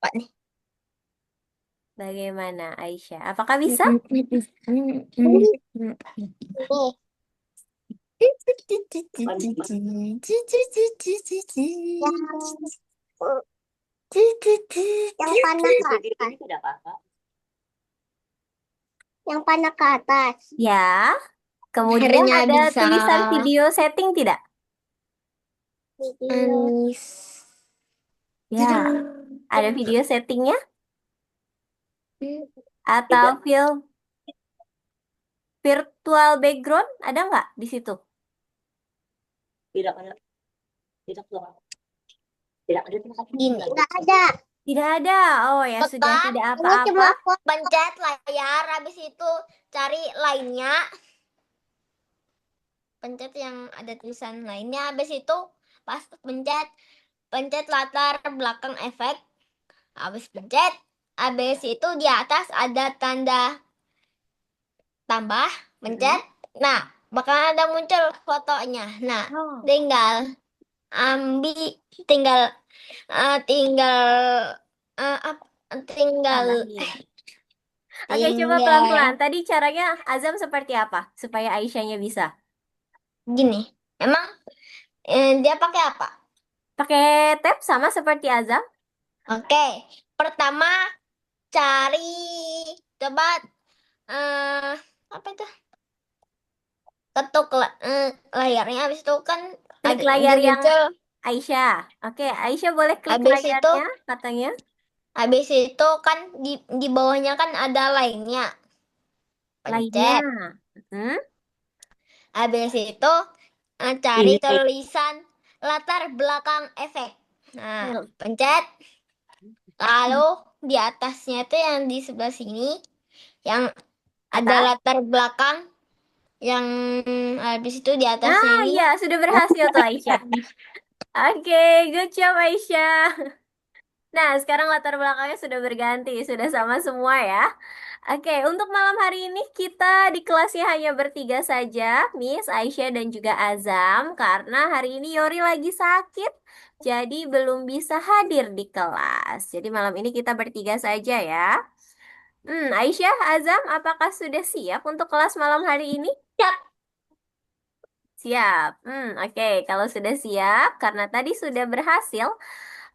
Pak nih. Bagaimana Aisyah? Apakah bisa? Nih, yang panah ke atas. Yang panah ke atas. Ya. Kemudian Akhirnya ada bisa. tulisan video setting tidak? Video. Anis. Ya. Ada video settingnya? Atau Tidak, virtual background? Ada nggak di situ? tidak ada. Tidak ada. Tidak ada. Gini. Tidak ada. Tidak ada. Oh ya sudah Tetap, tidak ini apa-apa. cuma pencet layar, habis itu cari lainnya, pencet yang ada tulisan lainnya, habis itu pas pencet, pencet latar belakang efek, habis pencet, habis itu di atas ada tanda tambah, pencet, nah bakal ada muncul fotonya. Nah, Oh, tinggal ambil, tinggal tinggal tinggal tambahin. Oke, coba pelan-pelan. tinggal Tadi caranya Azam seperti apa supaya Aisyahnya bisa? gini. Emang dia pakai apa? Pakai tab sama seperti Azam? Oke, pertama cari, coba eh apa itu? Ketuk layarnya, habis itu kan Klik ada layar dia yang muncul. Aisyah. Oke, Aisyah boleh klik Habis itu, layarnya katanya. habis itu kan di bawahnya kan ada lainnya. Lainnya. Pencet. Hmm? Habis itu cari tulisan latar belakang efek. Nah, pencet. Lalu di atasnya itu yang di sebelah sini yang ada Atas. latar belakang, yang habis itu di atasnya Nah, ini. ya, sudah berhasil tuh Aisyah. Oke, good job Aisyah. Nah, sekarang latar belakangnya sudah berganti, sudah sama semua ya. Oke, untuk malam hari ini kita di kelasnya hanya bertiga saja, Miss Aisyah dan juga Azam, karena hari ini Yori lagi sakit, jadi belum bisa hadir di kelas. Jadi malam ini kita bertiga saja ya. Aisyah, Azam, apakah sudah siap untuk kelas malam hari ini? Siap. Siap. Oke. Kalau sudah siap, karena tadi sudah berhasil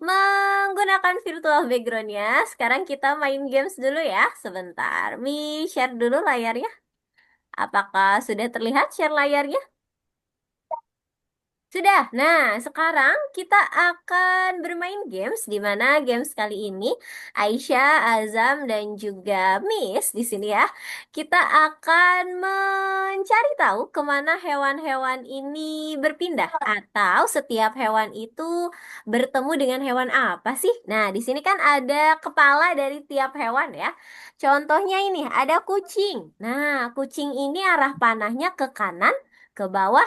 menggunakan virtual backgroundnya, sekarang kita main games dulu ya. Sebentar. Mi share dulu layarnya. Apakah sudah terlihat share layarnya? Sudah. Nah, sekarang kita akan bermain games di mana games kali ini Aisyah, Azam dan juga Miss di sini ya. Kita akan mencari tahu kemana hewan-hewan ini berpindah atau setiap hewan itu bertemu dengan hewan apa sih? Nah, di sini kan ada kepala dari tiap hewan ya. Contohnya ini ada kucing. Nah, kucing ini arah panahnya ke kanan, ke bawah,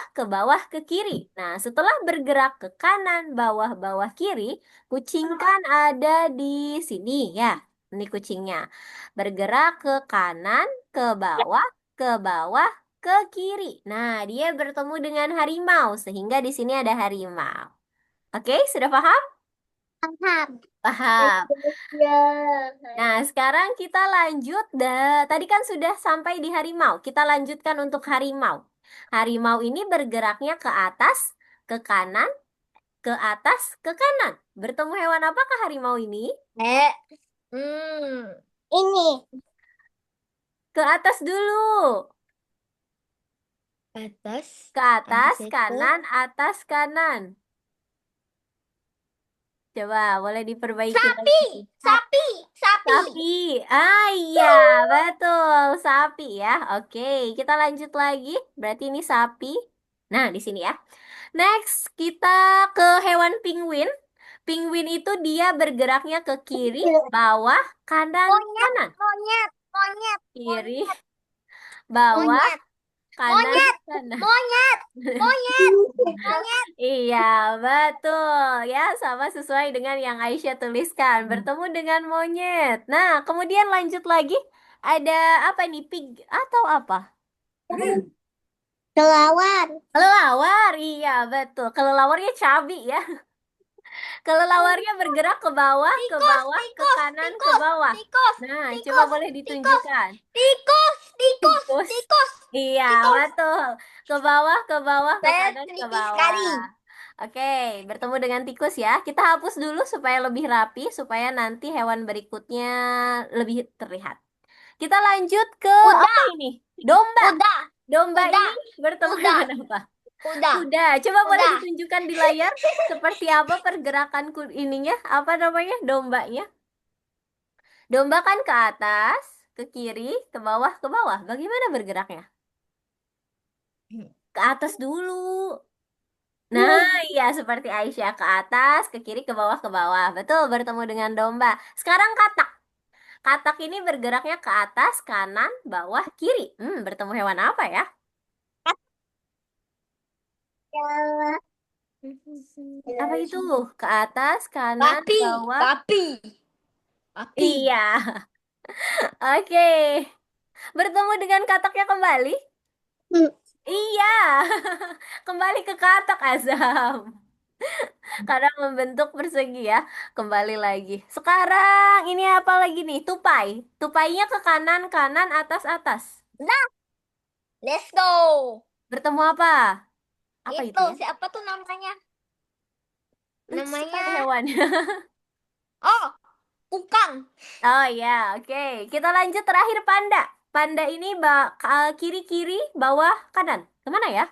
ke kiri. Nah, setelah bergerak ke kanan, bawah, bawah, kiri, kucing kan ada di sini ya. Ini kucingnya. Bergerak ke kanan, ke bawah, ke kiri. Nah, dia bertemu dengan harimau sehingga di sini ada harimau. Oke, sudah paham? Paham. Paham. Ya. Nah, sekarang kita lanjut. Tadi kan sudah sampai di harimau. Kita lanjutkan untuk harimau. Harimau ini bergeraknya ke atas, ke kanan, ke atas, ke kanan. Bertemu hewan apakah harimau ini? Eh, hmm. Ini Ke atas dulu. atas, Ke habis atas, itu kanan, atas, kanan. Coba, boleh diperbaiki sapi, lagi. sapi, sapi. Sapi. Ah iya, betul. Sapi ya. Oke, kita lanjut lagi. Berarti ini sapi. Nah, di sini ya. Next, kita ke hewan penguin. Penguin itu dia bergeraknya ke kiri, bawah, kanan, Monyet, kanan. monyet, monyet, Kiri, monyet, bawah, monyet, kanan, monyet, kanan. monyet, monyet, monyet. Iya, betul. Ya, sama sesuai dengan yang Aisyah tuliskan. Bertemu dengan monyet. Nah, kemudian lanjut lagi. Ada apa nih? Pig atau apa? Kelawar. Kelelawar. Iya, betul. Kelelawarnya cabi ya. Kelelawarnya bergerak ke bawah, ke Tikus, bawah, ke tikus, kanan, ke tikus, bawah. tikus, Nah, coba tikus, boleh tikus, ditunjukkan. tikus, tikus, Tikus. tikus, Iya, tikus. betul. Ke bawah, ke Saya kanan, ke teliti bawah. sekali. Oke, bertemu dengan tikus ya. Kita hapus dulu supaya lebih rapi, supaya nanti hewan berikutnya lebih terlihat. Kita lanjut ke Kuda, apa ini? Domba. kuda, Domba kuda, ini bertemu kuda, dengan apa? kuda, Kuda. Coba boleh kuda. ditunjukkan di layar seperti apa pergerakan ininya? Apa namanya? Dombanya. Domba kan ke atas, ke kiri, ke bawah, ke bawah. Bagaimana bergeraknya? Ke atas dulu. Nah, iya seperti Aisyah ke atas, ke kiri, ke bawah, ke bawah. Betul, bertemu dengan domba. Sekarang katak. Katak ini bergeraknya ke atas, kanan, bawah, kiri. Bertemu hewan apa ya? Apa itu? Ke atas, kanan, Papi, bawah. papi, papi. Iya. Oke. Bertemu dengan kataknya kembali? Iya. Kembali ke katak, Azam. Karena membentuk persegi ya. Kembali lagi. Sekarang ini apa lagi nih? Tupai. Tupainya ke kanan, kanan, atas, atas. Nah, let's go. Bertemu apa? Apa itu Itu ya? siapa tuh namanya? Lucu sekali Namanya, hewannya. oh, kukang. Oh ya, oke. Kita lanjut terakhir panda. Panda ini kiri-kiri, bawah, kanan. Kemana ya?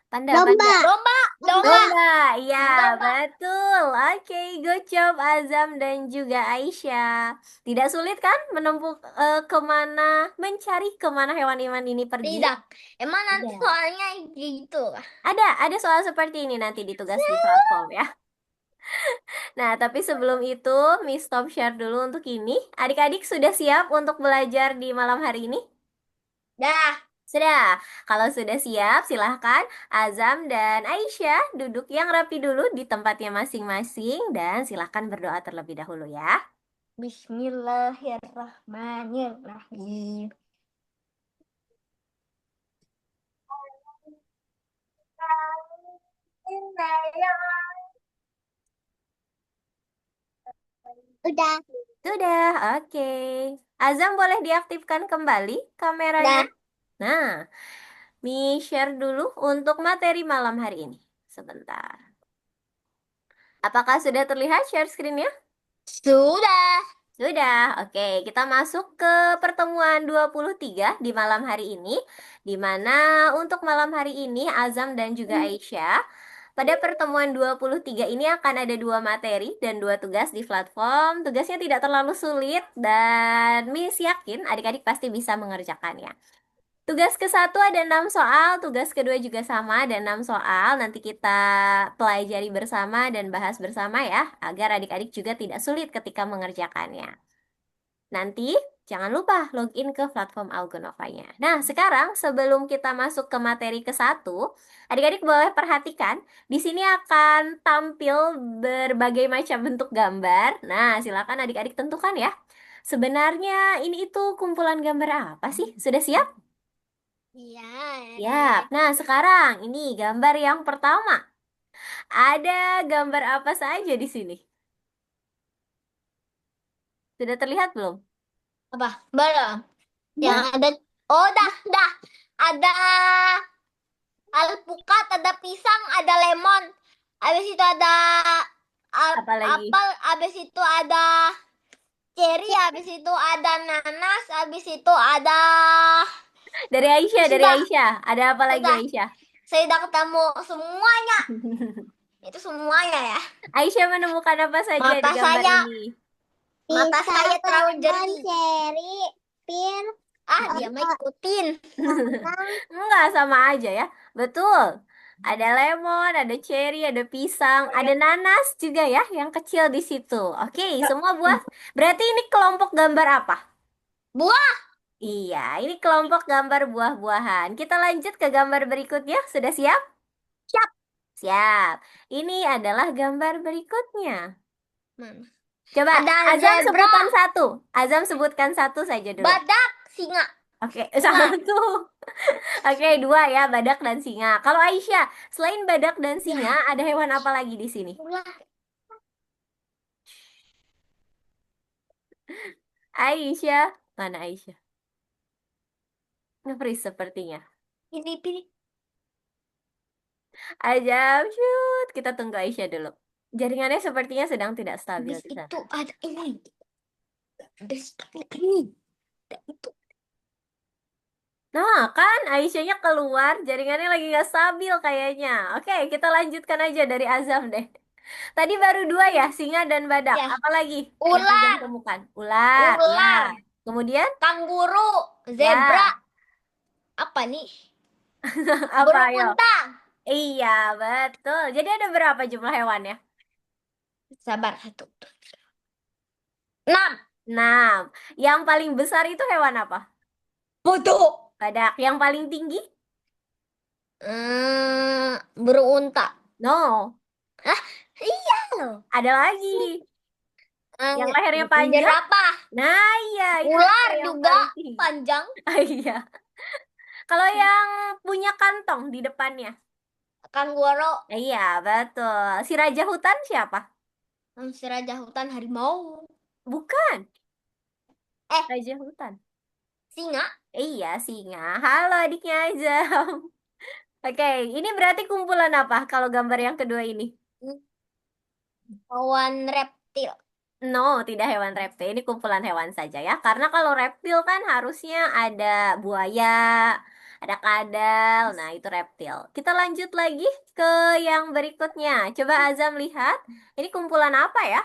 Panda, Domba. panda. Domba, domba, Domba, iya domba. betul. Oke, good job Azam dan juga Aisyah. Tidak sulit kan menempuh kemana, mencari kemana hewan iman ini pergi? Tidak. Emang nanti Tidak. soalnya gitu. Ada soal seperti ini nanti di tugas di platform ya. Nah, tapi sebelum itu, Miss Stop Share dulu untuk ini. Adik-adik sudah siap untuk belajar di malam hari ini? Dah. Sudah. Kalau sudah siap, silahkan Azam dan Aisyah duduk yang rapi dulu di tempatnya masing-masing dan silahkan berdoa terlebih dahulu ya. Bismillahirrahmanirrahim. Udah. Sudah, oke. Azam boleh diaktifkan kembali kameranya? Dah. Nah, Mi share dulu untuk materi malam hari ini. Sebentar. Apakah sudah terlihat share screen-nya? Sudah. Sudah, oke. Kita masuk ke pertemuan 23 di malam hari ini, di mana untuk malam hari ini Azam dan juga Aisyah, pada pertemuan 23 ini akan ada dua materi dan dua tugas di platform. Tugasnya tidak terlalu sulit dan Miss yakin adik-adik pasti bisa mengerjakannya. Tugas ke satu ada 6 soal, tugas kedua juga sama ada 6 soal. Nanti kita pelajari bersama dan bahas bersama ya, agar adik-adik juga tidak sulit ketika mengerjakannya. Nanti jangan lupa login ke platform Algonovanya. Nah, sekarang sebelum kita masuk ke materi ke satu, adik-adik boleh perhatikan, di sini akan tampil berbagai macam bentuk gambar. Nah, silakan adik-adik tentukan ya. Sebenarnya ini itu kumpulan gambar apa sih? Sudah siap? Iya. Siap. Nah, sekarang ini gambar yang pertama. Ada gambar apa saja di sini? Sudah terlihat belum? Apa? Belum. Yang Nah, ada. Oh, dah. Ada alpukat, ada pisang, ada lemon. Habis itu ada apa lagi? apel, habis itu ada cherry, habis itu ada nanas, habis itu ada Dari Aisyah, dari sudah, Aisyah. Ada apa lagi sudah. Aisyah? Saya udah ketemu semuanya. Itu semuanya ya. Aisyah menemukan apa saja di Mata gambar saya, ini? mata saya terlalu jernih. Cherry, pir. Ah, dia mah ikutin. Enggak, sama aja ya. Betul. Ada lemon, ada cherry, ada pisang, ada nanas juga ya yang kecil di situ. Oke, semua buah. Berarti ini kelompok gambar apa? Buah. Iya, ini kelompok gambar buah-buahan. Kita lanjut ke gambar berikutnya. Sudah siap? Siap. Siap. Ini adalah gambar berikutnya. Mana? Coba Ada Azam zebra, sebutkan satu. Azam sebutkan satu saja dulu. badak, singa. Oke, Singa. satu. Oke, dua ya, badak dan singa. Kalau Aisyah, selain badak dan singa, Ya, ada hewan apa lagi di sini? ular. Aisyah, mana Aisyah? Nge-freeze sepertinya. Pilih-pilih. Ajam, shoot. Kita tunggu Aisyah dulu. Jaringannya sepertinya sedang tidak stabil Habis di sana. itu ada ini. Habis ini. Ada itu. Nah, kan Aisyahnya keluar, jaringannya lagi nggak stabil kayaknya. Oke, kita lanjutkan aja dari Azam deh. Tadi baru dua ya, singa dan badak. Ya, Apalagi yang Azam ular. temukan? Ular, ya. Ular. Kemudian, Kanguru. Zebra. ya. Apa nih? Apa Burung ayo? unta. Iya, betul. Jadi ada berapa jumlah hewannya? Sabar, satu. 6. 6. Yang paling besar itu hewan apa? Bodoh. Badak. Yang paling tinggi? Burung unta. No. Hah? Iya loh. Ada lagi. Yang lehernya panjang? Jerapah. Nah, iya, itu Ular dia yang juga paling tinggi. panjang. Ah, iya. Kalau yang punya kantong di depannya? Kanguru. Iya, betul. Si raja hutan siapa? Si raja hutan harimau. Bukan. Eh, Raja hutan. singa. Iya, singa. Halo adiknya Azam. Oke, ini berarti kumpulan apa kalau gambar yang kedua ini? Hewan reptil. No, tidak hewan reptil. Ini kumpulan hewan saja ya. Karena kalau reptil kan harusnya ada buaya, ada kadal. Nah, itu reptil. Kita lanjut lagi ke yang berikutnya. Coba Azam lihat. Ini kumpulan apa ya?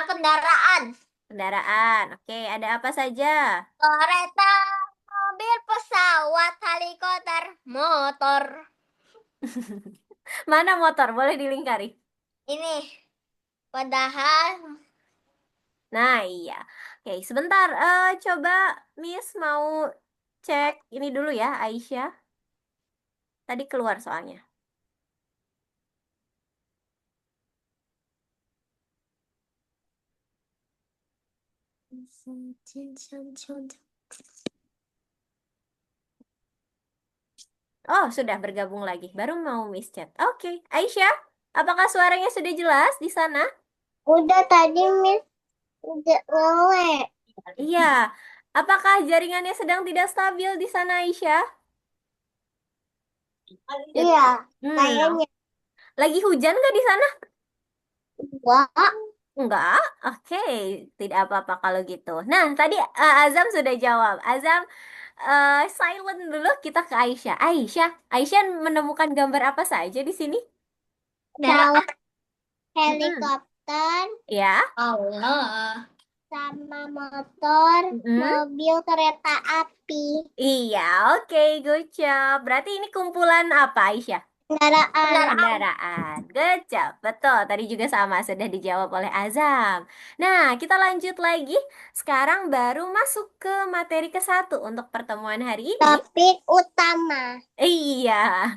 Kendaraan. Kendaraan. Oke, ada apa saja? Kereta, mobil, pesawat, helikopter, motor. Mana motor? Boleh dilingkari. Ini padahal Nah, iya. Oke, sebentar. Coba Miss mau cek ini dulu ya, Aisyah. Tadi keluar soalnya. Oh, sudah bergabung lagi. Baru mau Miss chat. Oke, Aisyah, apakah suaranya sudah jelas di sana? udah tadi Miss udah ngewe. Iya. Apakah jaringannya sedang tidak stabil di sana, Aisyah? Iya, Hmm, kayaknya lagi hujan nggak di sana? wah. Enggak. Oke, tidak apa-apa kalau gitu. Nah, tadi Azam sudah jawab. Azam, silent dulu kita ke Aisyah. Aisyah menemukan gambar apa saja di sini? Kendaraan. Mm-mm. Helikopter Ya. Allah sama motor, Mm-mm. mobil, kereta api, Iya, oke, good job. Berarti ini kumpulan apa, Aisyah? kendaraan. Kendaraan. Good job. Betul, tadi juga sama, sudah dijawab oleh Azam. Nah, kita lanjut lagi. Sekarang baru masuk ke materi ke-1 untuk pertemuan hari ini. Topik utama. Iya.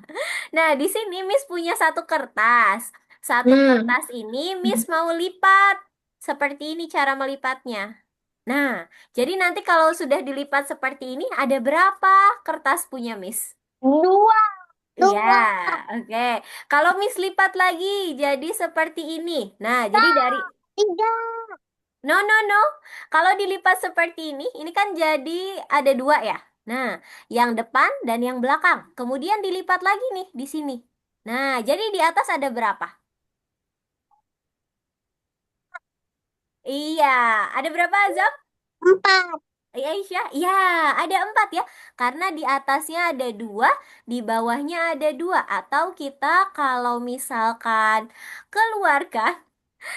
Nah, di sini Miss punya satu kertas. Satu Hmm. kertas ini Miss mau lipat. Seperti ini cara melipatnya. Nah, jadi nanti kalau sudah dilipat seperti ini, ada berapa kertas punya Miss? Dua. Iya, Dua. oke. Kalau Miss lipat lagi, jadi seperti ini. Nah, jadi dari Tiga. no, no, no. Kalau dilipat seperti ini kan jadi ada dua ya. Nah, yang depan dan yang belakang. Kemudian dilipat lagi nih di sini. Nah, jadi di atas ada berapa? Iya, ada berapa Azam? Empat. Aisyah, iya ada 4 ya. Karena di atasnya ada dua, di bawahnya ada dua. Atau kita kalau misalkan keluarkan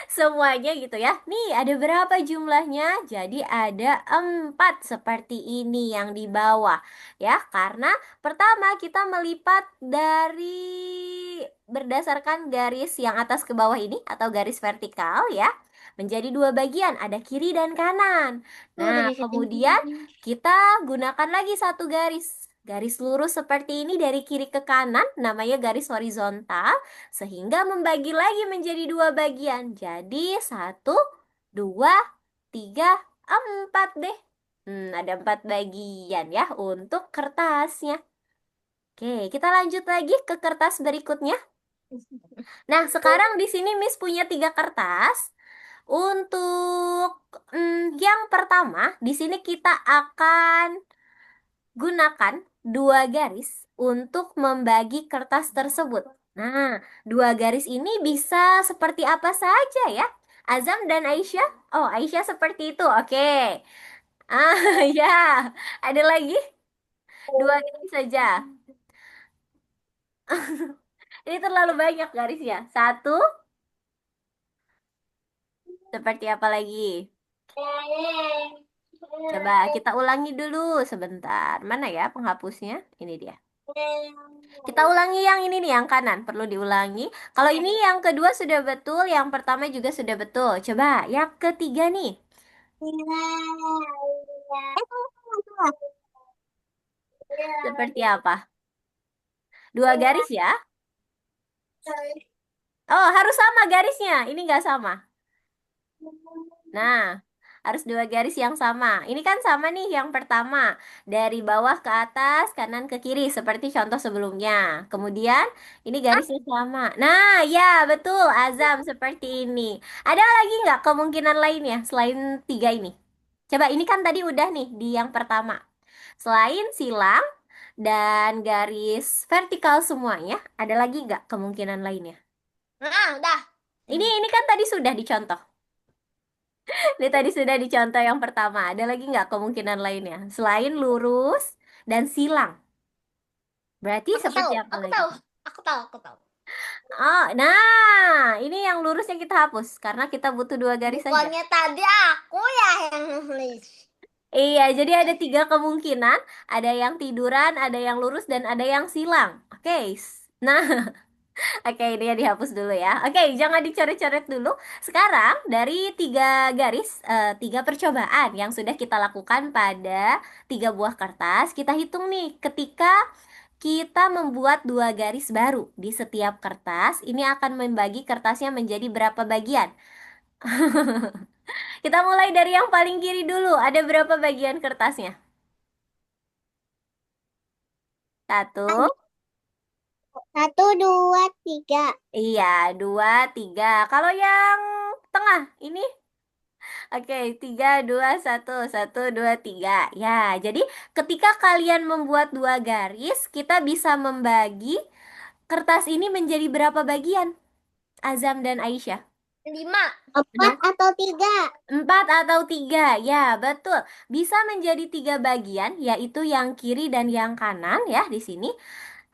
semuanya gitu ya. Nih, ada berapa jumlahnya? Jadi ada 4 seperti ini yang di bawah. Ya, karena pertama kita melipat dari berdasarkan garis yang atas ke bawah ini atau garis vertikal ya. Menjadi dua bagian, ada kiri dan kanan. Tuh udah Nah, disetting. kemudian kita gunakan lagi satu garis. Garis lurus seperti ini dari kiri ke kanan, namanya garis horizontal sehingga membagi lagi menjadi dua bagian. Jadi 1, 2, 3, 4 deh. Ada 4 bagian ya untuk kertasnya. Oke, kita lanjut lagi ke kertas berikutnya. Nah, sekarang di sini Miss punya 3 kertas. Untuk yang pertama, di sini kita akan gunakan 2 garis untuk membagi kertas tersebut. Nah, 2 garis ini bisa seperti apa saja ya? Azam dan Aisyah? Oh, Aisyah seperti itu. Oke. Ah, ya. Ada lagi? 2 garis saja. Ini terlalu banyak garisnya. Satu, seperti apa lagi? Coba kita ulangi dulu sebentar. Mana ya penghapusnya? Ini dia. Kita ulangi yang ini nih, yang kanan. Perlu diulangi. Kalau ini yang kedua sudah betul, yang pertama juga sudah betul. Coba yang ketiga nih. Seperti apa? 2 garis ya? Oh, harus sama garisnya. Ini nggak sama. Nah, harus 2 garis yang sama. Ini kan sama nih yang pertama. Dari bawah ke atas, kanan ke kiri. Seperti contoh sebelumnya. Kemudian, ini garisnya sama. Nah, ya betul. Azam seperti ini. Ada lagi nggak kemungkinan lainnya selain 3 ini? Coba, ini kan tadi udah nih di yang pertama. Selain silang dan garis vertikal semuanya, ada lagi nggak kemungkinan lainnya? Nah, udah. Ini kan tadi sudah dicontoh. Ini tadi sudah dicontoh yang pertama. Ada lagi nggak kemungkinan lainnya? Selain lurus dan silang. Berarti Aku seperti tahu, apa aku lagi? tahu, aku tahu, aku tahu. Oh, nah, ini yang lurusnya kita hapus karena kita butuh 2 garis saja. Bukannya tadi aku ya yang nulis. Iya, jadi ada 3 kemungkinan. Ada yang tiduran, ada yang lurus, dan ada yang silang. Oke, nah, oke, ini ya dihapus dulu ya. Oke, jangan dicoret-coret dulu. Sekarang dari 3 garis, 3 percobaan yang sudah kita lakukan pada 3 buah kertas, kita hitung nih ketika kita membuat 2 garis baru di setiap kertas, ini akan membagi kertasnya menjadi berapa bagian? Kita mulai dari yang paling kiri dulu. Ada berapa bagian kertasnya? Satu, Satu, dua, tiga. iya, dua, tiga. Kalau yang tengah ini, oke, tiga, dua, satu, satu, dua, tiga. Ya, jadi ketika kalian membuat 2 garis, kita bisa membagi kertas ini menjadi berapa bagian? Azam dan Aisyah. 5. Empat atau 3? 4 atau 3, ya betul. Bisa menjadi 3 bagian, yaitu yang kiri dan yang kanan ya di sini.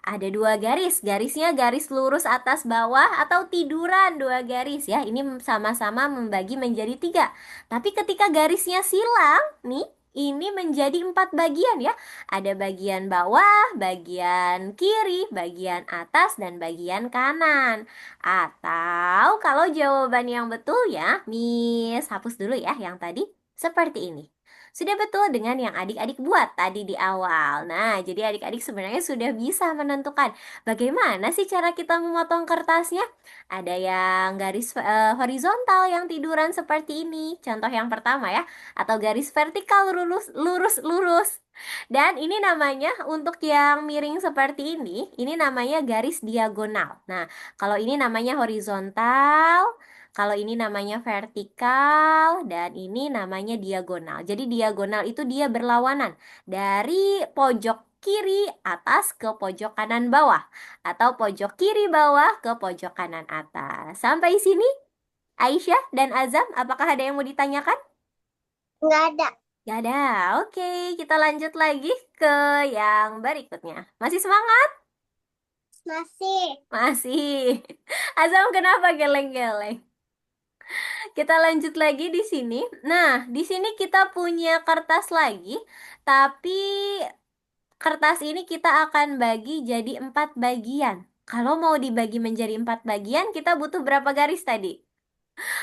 Ada 2 garis, garisnya garis lurus atas bawah atau tiduran 2 garis ya. Ini sama-sama membagi menjadi 3. Tapi ketika garisnya silang, nih, ini menjadi 4 bagian ya. Ada bagian bawah, bagian kiri, bagian atas, dan bagian kanan. Atau kalau jawaban yang betul ya, Miss hapus dulu ya yang tadi. Seperti ini. Sudah betul dengan yang adik-adik buat tadi di awal. Nah, jadi adik-adik sebenarnya sudah bisa menentukan bagaimana sih cara kita memotong kertasnya. Ada yang garis horizontal yang tiduran seperti ini, contoh yang pertama ya, atau garis vertikal lurus lurus lurus. Dan ini namanya untuk yang miring seperti ini namanya garis diagonal. Nah, kalau ini namanya horizontal, kalau ini namanya vertikal, dan ini namanya diagonal. Jadi diagonal itu dia berlawanan dari pojok kiri atas ke pojok kanan bawah, atau pojok kiri bawah ke pojok kanan atas. Sampai sini, Aisyah dan Azam, apakah ada yang mau ditanyakan? Nggak ada. Gak ada. Oke, kita lanjut lagi ke yang berikutnya. Masih semangat? Masih. Masih. Azam kenapa geleng-geleng? Kita lanjut lagi di sini. Nah, di sini kita punya kertas lagi, tapi kertas ini kita akan bagi jadi 4 bagian. Kalau mau dibagi menjadi 4 bagian, kita butuh berapa garis tadi?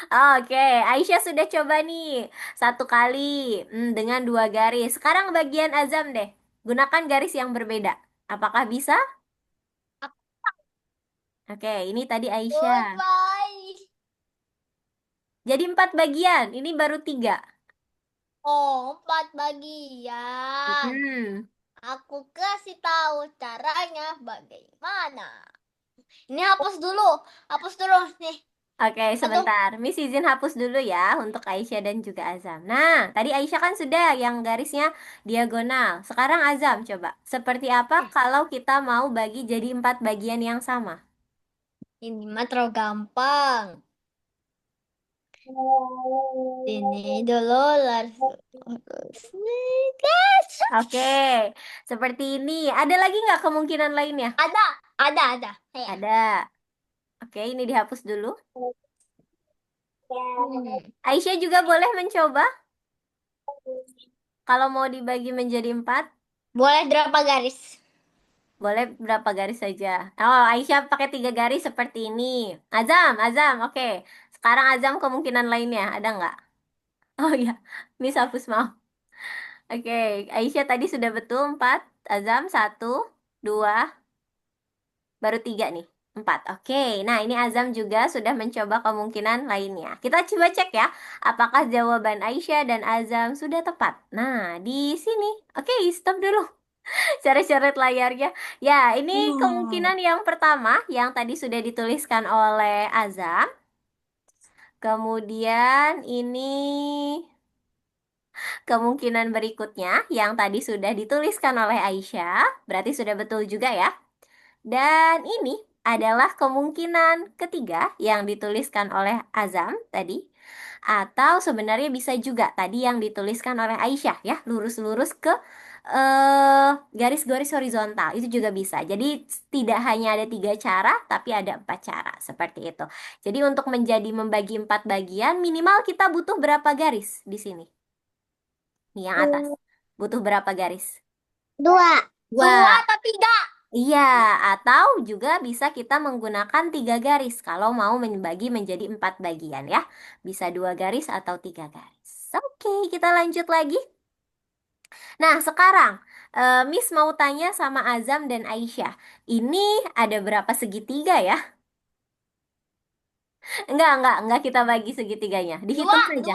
Oke, Aisyah sudah coba nih 1 kali dengan 2 garis. Sekarang bagian Azam deh, gunakan garis yang berbeda. Apakah bisa? Oke, ini tadi Aisyah. Goodbye. Jadi 4 bagian, ini baru 3. Oh, 4 bagian. Hmm. Aku kasih tahu caranya bagaimana. Ini hapus dulu. Hapus dulu nih. Oke, Satu. sebentar. Miss izin hapus dulu ya untuk Aisyah dan juga Azam. Nah, tadi Aisyah kan sudah yang garisnya diagonal. Sekarang Azam, coba. Seperti apa kalau kita mau bagi jadi 4 bagian yang sama? Ini mah terlalu gampang. Ini dulu harus gas. Oke, seperti ini. Ada lagi nggak kemungkinan lainnya? Ada, ada. Ya. Ada. Oke, ini dihapus dulu. Hmm. Aisyah juga boleh mencoba kalau mau dibagi menjadi 4. Boleh berapa garis? Boleh berapa garis saja? Oh, Aisyah pakai 3 garis seperti ini. Azam, oke. Sekarang Azam kemungkinan lainnya, ada nggak? Oh iya, Miss hapus mau. Oke, Aisyah tadi sudah betul 4. Azam 1, 2, baru 3 nih. 4. Oke, nah ini Azam juga sudah mencoba kemungkinan lainnya. Kita coba cek ya, apakah jawaban Aisyah dan Azam sudah tepat. Nah, di sini. Oke, stop dulu. Coret-coret layarnya. Ya, ini Hmm. kemungkinan yang pertama yang tadi sudah dituliskan oleh Azam. Kemudian ini kemungkinan berikutnya yang tadi sudah dituliskan oleh Aisyah. Berarti sudah betul juga ya. Dan ini adalah kemungkinan ketiga yang dituliskan oleh Azam tadi. Atau sebenarnya bisa juga tadi yang dituliskan oleh Aisyah ya, lurus-lurus ke garis-garis horizontal. Itu juga bisa. Jadi tidak hanya ada 3 cara, tapi ada 4 cara. Seperti itu. Jadi untuk membagi 4 bagian, minimal kita butuh berapa garis di sini? Nih yang atas. Butuh berapa garis? Dua. Dua Dua. atau tiga? Iya, atau juga bisa kita menggunakan 3 garis kalau mau membagi menjadi 4 bagian ya. Bisa 2 garis atau 3 garis. Oke, kita lanjut lagi. Nah, sekarang Miss mau tanya sama Azam dan Aisyah. Ini ada berapa segitiga ya? Enggak kita bagi segitiganya. Dua, Dihitung saja.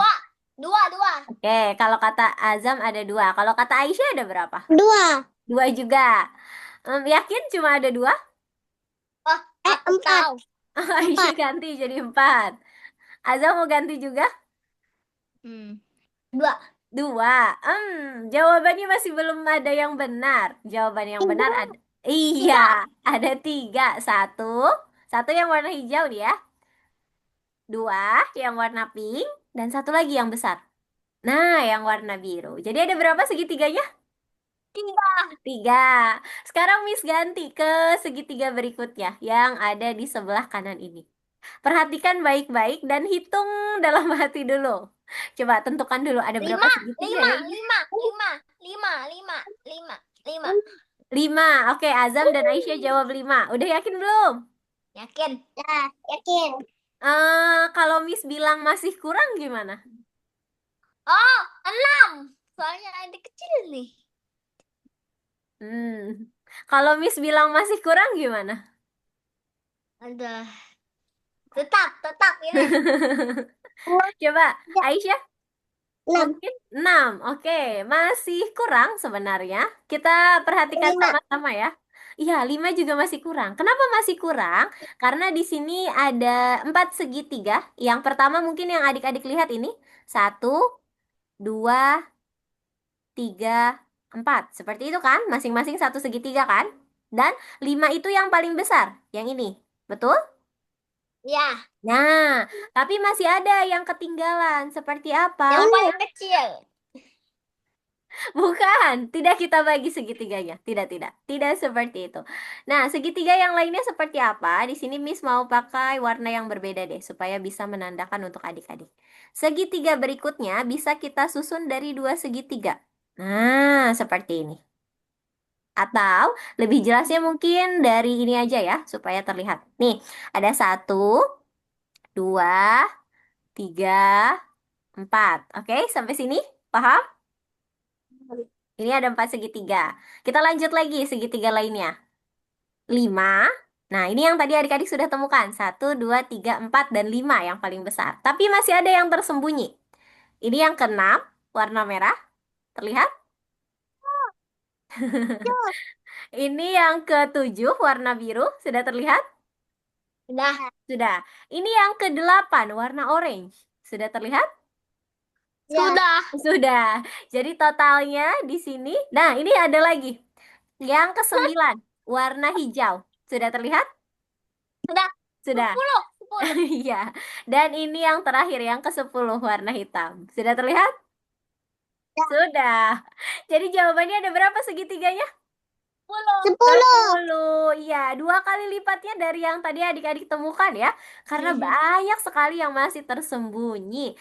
dua. Dua. Oke, kalau kata Azam ada 2. Kalau kata Aisyah ada berapa? Dua. 2 juga. Yakin cuma ada 2? Oh, aku Empat. tahu. Aisyah Empat. ganti jadi 4. Azam mau ganti juga? Hmm. Dua. 2. Jawabannya masih belum ada yang benar. Jawaban yang benar Tiga. ada. Iya, Tiga. ada 3. Satu, satu yang warna hijau nih ya. 2 yang warna pink. Dan satu lagi yang besar. Nah, yang warna biru. Jadi ada berapa segitiganya? Tiga. 3. Sekarang Miss ganti ke segitiga berikutnya yang ada di sebelah kanan ini. Perhatikan baik-baik dan hitung dalam hati dulu. Coba tentukan dulu ada berapa Lima. segitiga Lima. ya ini? Lima. Lima. Lima. Lima. Lima. Lima. 5. Oke, Azam dan Aisyah jawab 5. Udah yakin belum? Yakin? Ya, yakin. Kalau Miss bilang masih kurang gimana? Oh, 6. Soalnya ada kecil nih. Hmm. Kalau Miss bilang masih kurang gimana? Ada. Tetap ini. Coba, Tiga. Aisyah Enam. mungkin 6. Oke, masih kurang sebenarnya. Kita perhatikan Lima. sama-sama ya. Iya, 5 juga masih kurang. Kenapa masih kurang? Karena di sini ada 4 segitiga. Yang pertama mungkin yang adik-adik lihat ini. 1, 2, 3, 4. Seperti itu kan? Masing-masing satu segitiga kan? Dan 5 itu yang paling besar. Yang ini. Betul? Ya, Nah, tapi masih ada yang ketinggalan. Seperti apa? yang paling kecil. Bukan, tidak kita bagi segitiganya. Tidak. Tidak seperti itu. Nah, segitiga yang lainnya seperti apa? Di sini Miss mau pakai warna yang berbeda deh, supaya bisa menandakan untuk adik-adik. Segitiga berikutnya bisa kita susun dari 2 segitiga. Nah, seperti ini. Atau lebih jelasnya mungkin dari ini aja ya, supaya terlihat. Nih, ada 1, 2, 3, 4. Oke, sampai sini? Paham? Ini ada 4 segitiga. Kita lanjut lagi segitiga lainnya. 5. Nah, ini yang tadi adik-adik sudah temukan. 1, 2, 3, 4, dan 5 yang paling besar. Tapi masih ada yang tersembunyi. Ini yang keenam. warna merah. Terlihat? Tuh. Ini yang ketujuh, warna biru. Sudah terlihat? Udah. Sudah. Ini yang kedelapan, warna orange. Sudah terlihat? Ya. Sudah. Sudah. Jadi totalnya di sini. Nah, ini ada lagi. Yang kesembilan, warna hijau. Sudah terlihat? Sudah. Sudah. 10. 10. Iya. Dan ini yang terakhir, yang ke-10, warna hitam. Sudah terlihat? Ya. Sudah. Jadi jawabannya ada berapa segitiganya? 10. 10. 10. Iya, 2 kali lipatnya dari yang tadi adik-adik temukan ya. Karena banyak sekali yang masih tersembunyi.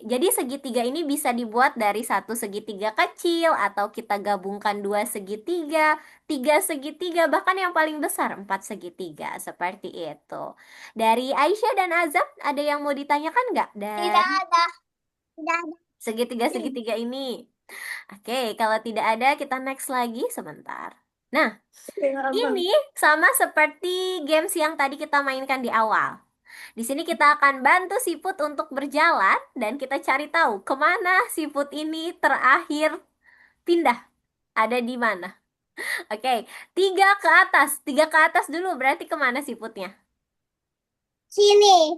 Jadi segitiga ini bisa dibuat dari satu segitiga kecil atau kita gabungkan dua segitiga, tiga segitiga, bahkan yang paling besar 4 segitiga. Seperti itu. Dari Aisyah dan Azam, ada yang mau ditanyakan nggak Tidak dari ada. Tidak ada. segitiga-segitiga ini? Oke, kalau tidak ada kita next lagi sebentar. Nah, ini sama seperti games yang tadi kita mainkan di awal. Di sini kita akan bantu siput untuk berjalan dan kita cari tahu kemana siput ini terakhir pindah. Ada di mana? Oke, tiga ke atas. Tiga ke atas dulu berarti kemana siputnya? Sini.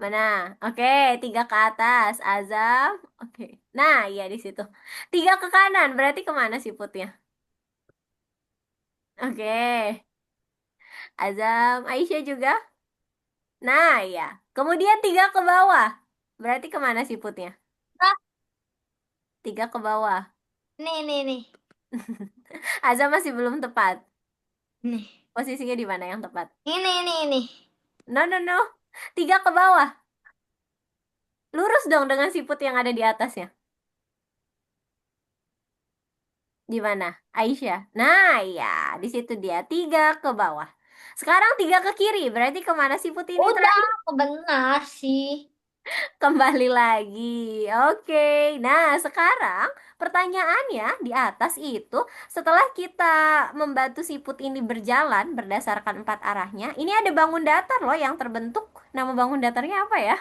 Mana? Oke, tiga ke atas. Azam. Oke. Nah, iya di situ. Tiga ke kanan berarti kemana siputnya? Oke. Azam, Aisyah juga. Nah, ya. Kemudian tiga ke bawah. Berarti kemana siputnya? Ah, Tiga ke bawah. nih. Azam masih belum tepat. Nih. Posisinya di mana yang tepat? Ini. No, no, no. Tiga ke bawah. Lurus dong dengan siput yang ada di atasnya. Di mana? Aisyah. Nah, ya. Di situ dia. Tiga ke bawah. Sekarang tiga ke kiri. Berarti kemana siput ini Udah, terakhir? benar sih. Kembali lagi. Oke. Nah, sekarang pertanyaannya di atas itu, setelah kita membantu siput ini berjalan berdasarkan 4 arahnya, ini ada bangun datar loh yang terbentuk. Nama bangun datarnya apa ya?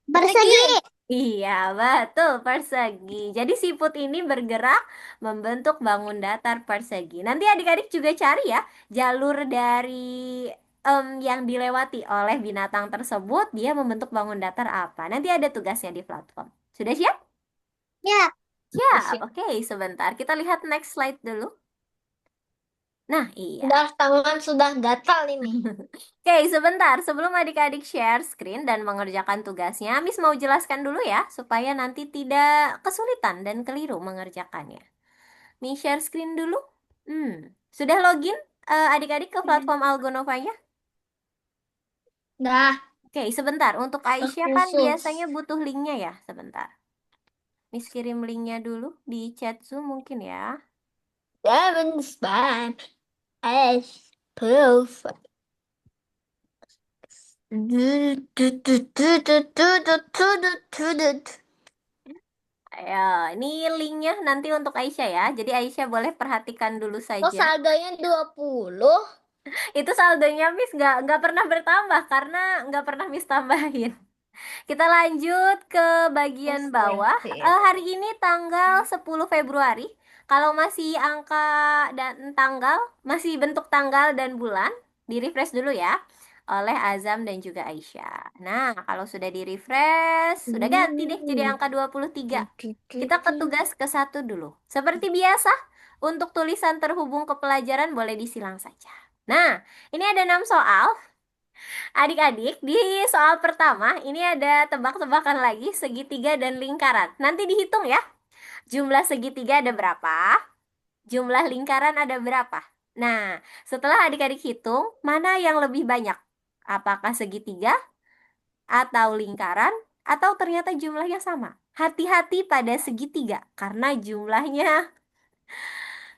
Persegi. Iya, betul, persegi. Jadi siput ini bergerak membentuk bangun datar persegi. Nanti adik-adik juga cari ya jalur dari yang dilewati oleh binatang tersebut, dia membentuk bangun datar apa. Nanti ada tugasnya di platform. Sudah siap? Ya. Siap. Oke, sebentar. Kita lihat next slide dulu. Nah, iya. Udah, tangan sudah gatal ini. Oke, sebentar. Sebelum adik-adik share screen dan mengerjakan tugasnya, Miss mau jelaskan dulu ya, supaya nanti tidak kesulitan dan keliru mengerjakannya. Miss share screen dulu. Sudah login adik-adik ke platform Algonovanya? Dah, Oke, sebentar. Untuk Aisyah kan khusus. biasanya butuh linknya ya. Sebentar. Miss kirim linknya dulu di chat Zoom mungkin ya. Seven spam as proof. Ayo, ini linknya nanti untuk Aisyah ya. Jadi Aisyah boleh perhatikan dulu Kok saja. saldonya 20? Itu saldonya Miss nggak pernah bertambah karena nggak pernah Miss tambahin. Kita lanjut ke bagian bawah. Hari ini tanggal 10 Februari. Kalau masih angka dan tanggal, masih bentuk tanggal dan bulan, di-refresh dulu ya oleh Azam dan juga Aisyah. Nah, kalau sudah di-refresh, sudah ganti deh jadi angka 23. Kita ke tugas ke 1 dulu. Seperti biasa, untuk tulisan terhubung ke pelajaran boleh disilang saja. Nah, ini ada 6 soal. Adik-adik, di soal pertama ini ada tebak-tebakan lagi segitiga dan lingkaran. Nanti dihitung ya. Jumlah segitiga ada berapa? Jumlah lingkaran ada berapa? Nah, setelah adik-adik hitung, mana yang lebih banyak? Apakah segitiga atau lingkaran atau ternyata jumlahnya sama? Hati-hati pada segitiga karena jumlahnya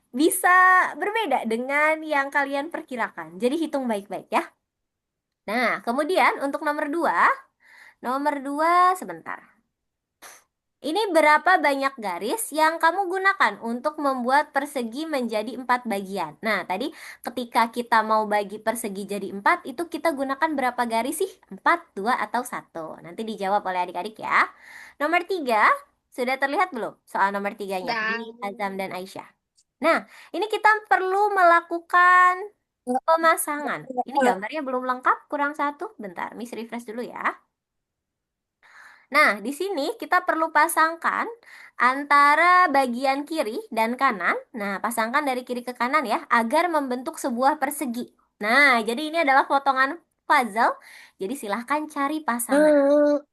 bisa berbeda dengan yang kalian perkirakan. Jadi hitung baik-baik ya. Nah, kemudian untuk nomor dua sebentar. Ini berapa banyak garis yang kamu gunakan untuk membuat persegi menjadi 4 bagian? Nah, tadi ketika kita mau bagi persegi jadi 4, itu kita gunakan berapa garis sih? 4, 2, atau 1? Nanti dijawab oleh adik-adik ya. Nomor 3, Sudah terlihat belum soal nomor 3-nya di Dan Azam dan Aisyah? Nah, ini kita perlu melakukan pemasangan. Ini gambarnya belum lengkap, kurang satu. Bentar, Miss refresh dulu ya. Nah, di sini kita perlu pasangkan antara bagian kiri dan kanan. Nah, pasangkan dari kiri ke kanan ya, agar membentuk sebuah persegi. Nah, jadi ini adalah potongan puzzle. Jadi silahkan cari pasangan.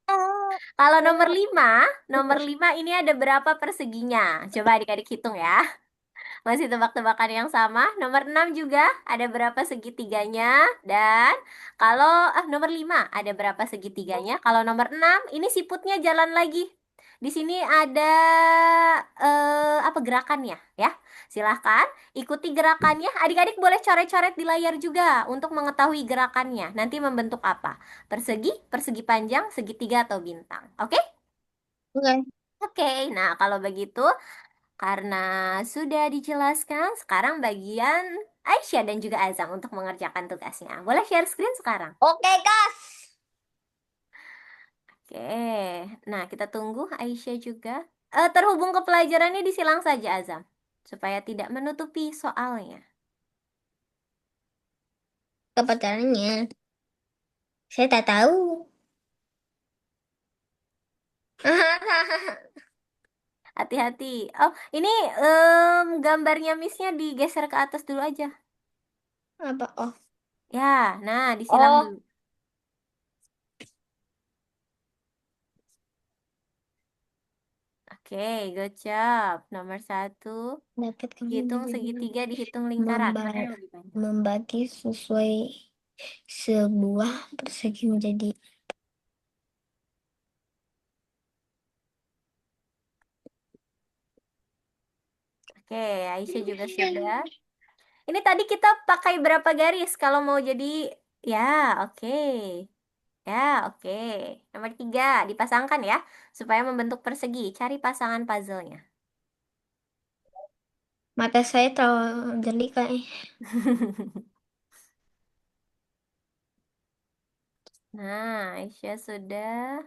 Kalau nomor lima ini ada berapa perseginya? Coba adik-adik hitung ya. Masih tebak-tebakan yang sama. Nomor 6 juga ada berapa segitiganya? Dan kalau nomor 5 ada berapa segitiganya? Kalau nomor 6 ini siputnya jalan lagi. Di sini ada apa gerakannya ya? Silahkan ikuti gerakannya. Adik-adik boleh coret-coret di layar juga untuk mengetahui gerakannya. Nanti membentuk apa? Persegi, persegi panjang, segitiga atau bintang. Oke? Oke. Oke. Nah, kalau begitu karena sudah dijelaskan, sekarang bagian Aisyah dan juga Azam untuk mengerjakan tugasnya. Boleh share screen sekarang? oke, Gas. Oke, nah kita tunggu Aisyah juga. Terhubung ke pelajarannya disilang saja Azam, supaya tidak menutupi soalnya. Apa caranya? Saya tak tahu. Hati-hati. Oh, ini gambarnya Missnya digeser ke atas dulu aja. Apa? Oh. Ya, nah disilang Oh, dulu. Oke, good job. Nomor 1. dapat kamu Hitung dengan segitiga, dihitung lingkaran. Mana memba- yang lebih banyak? membagi sesuai sebuah persegi menjadi Oke, Aisyah juga sudah. Ini tadi kita pakai berapa garis kalau mau jadi ya, oke. Ya, oke. Nomor 3, dipasangkan ya, supaya membentuk persegi. Cari pasangan puzzle-nya. mata saya terlalu jeli kayak. Nah, Aisyah sudah.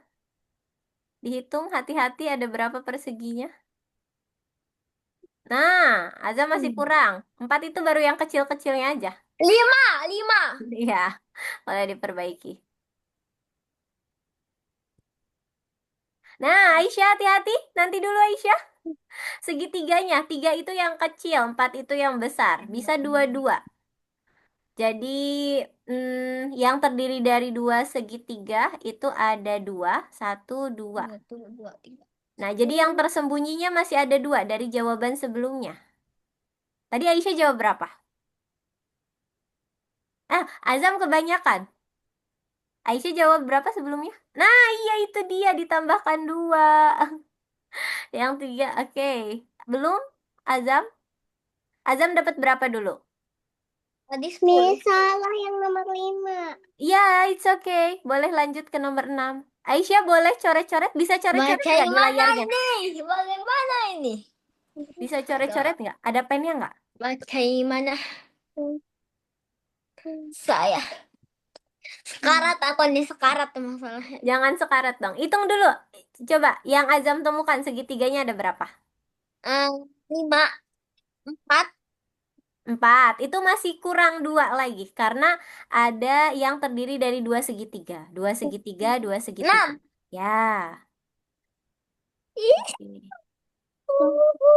Dihitung hati-hati ada berapa perseginya. Nah, Azam masih kurang. 4 itu baru yang kecil-kecilnya aja. 5. Iya, boleh diperbaiki. Nah, Aisyah hati-hati. Nanti dulu Aisyah. Segitiganya, 3 itu yang kecil, 4 itu yang besar. Bisa dua-dua. Jadi, yang terdiri dari dua segitiga itu ada dua, satu, dua. Satu, dua, tiga. Nah, jadi yang tersembunyinya masih ada dua dari jawaban sebelumnya. Tadi Aisyah jawab berapa? Azam kebanyakan. Aisyah jawab berapa sebelumnya? Nah, iya itu dia ditambahkan dua. Yang tiga, oke. Belum? Azam? Azam dapat berapa dulu? Tadi Nih 10. salah yang nomor 5. Ya, it's okay. Boleh lanjut ke nomor 6. Aisyah boleh coret-coret? Bisa coret-coret Baca nggak yang di mana layarnya? ini? Bagaimana ini? Bisa coret-coret nggak? Ada pennya nggak? Baca yang mana saya? Sekarat apa nih sekarat tuh masalahnya? Jangan sekarat dong. Hitung dulu. Coba, yang Azam temukan segitiganya ada berapa? 5, 4, 4. Itu masih kurang dua lagi. Karena ada yang terdiri dari dua segitiga. Dua segitiga, dua segitiga. 6. Ya. Ih. Oke.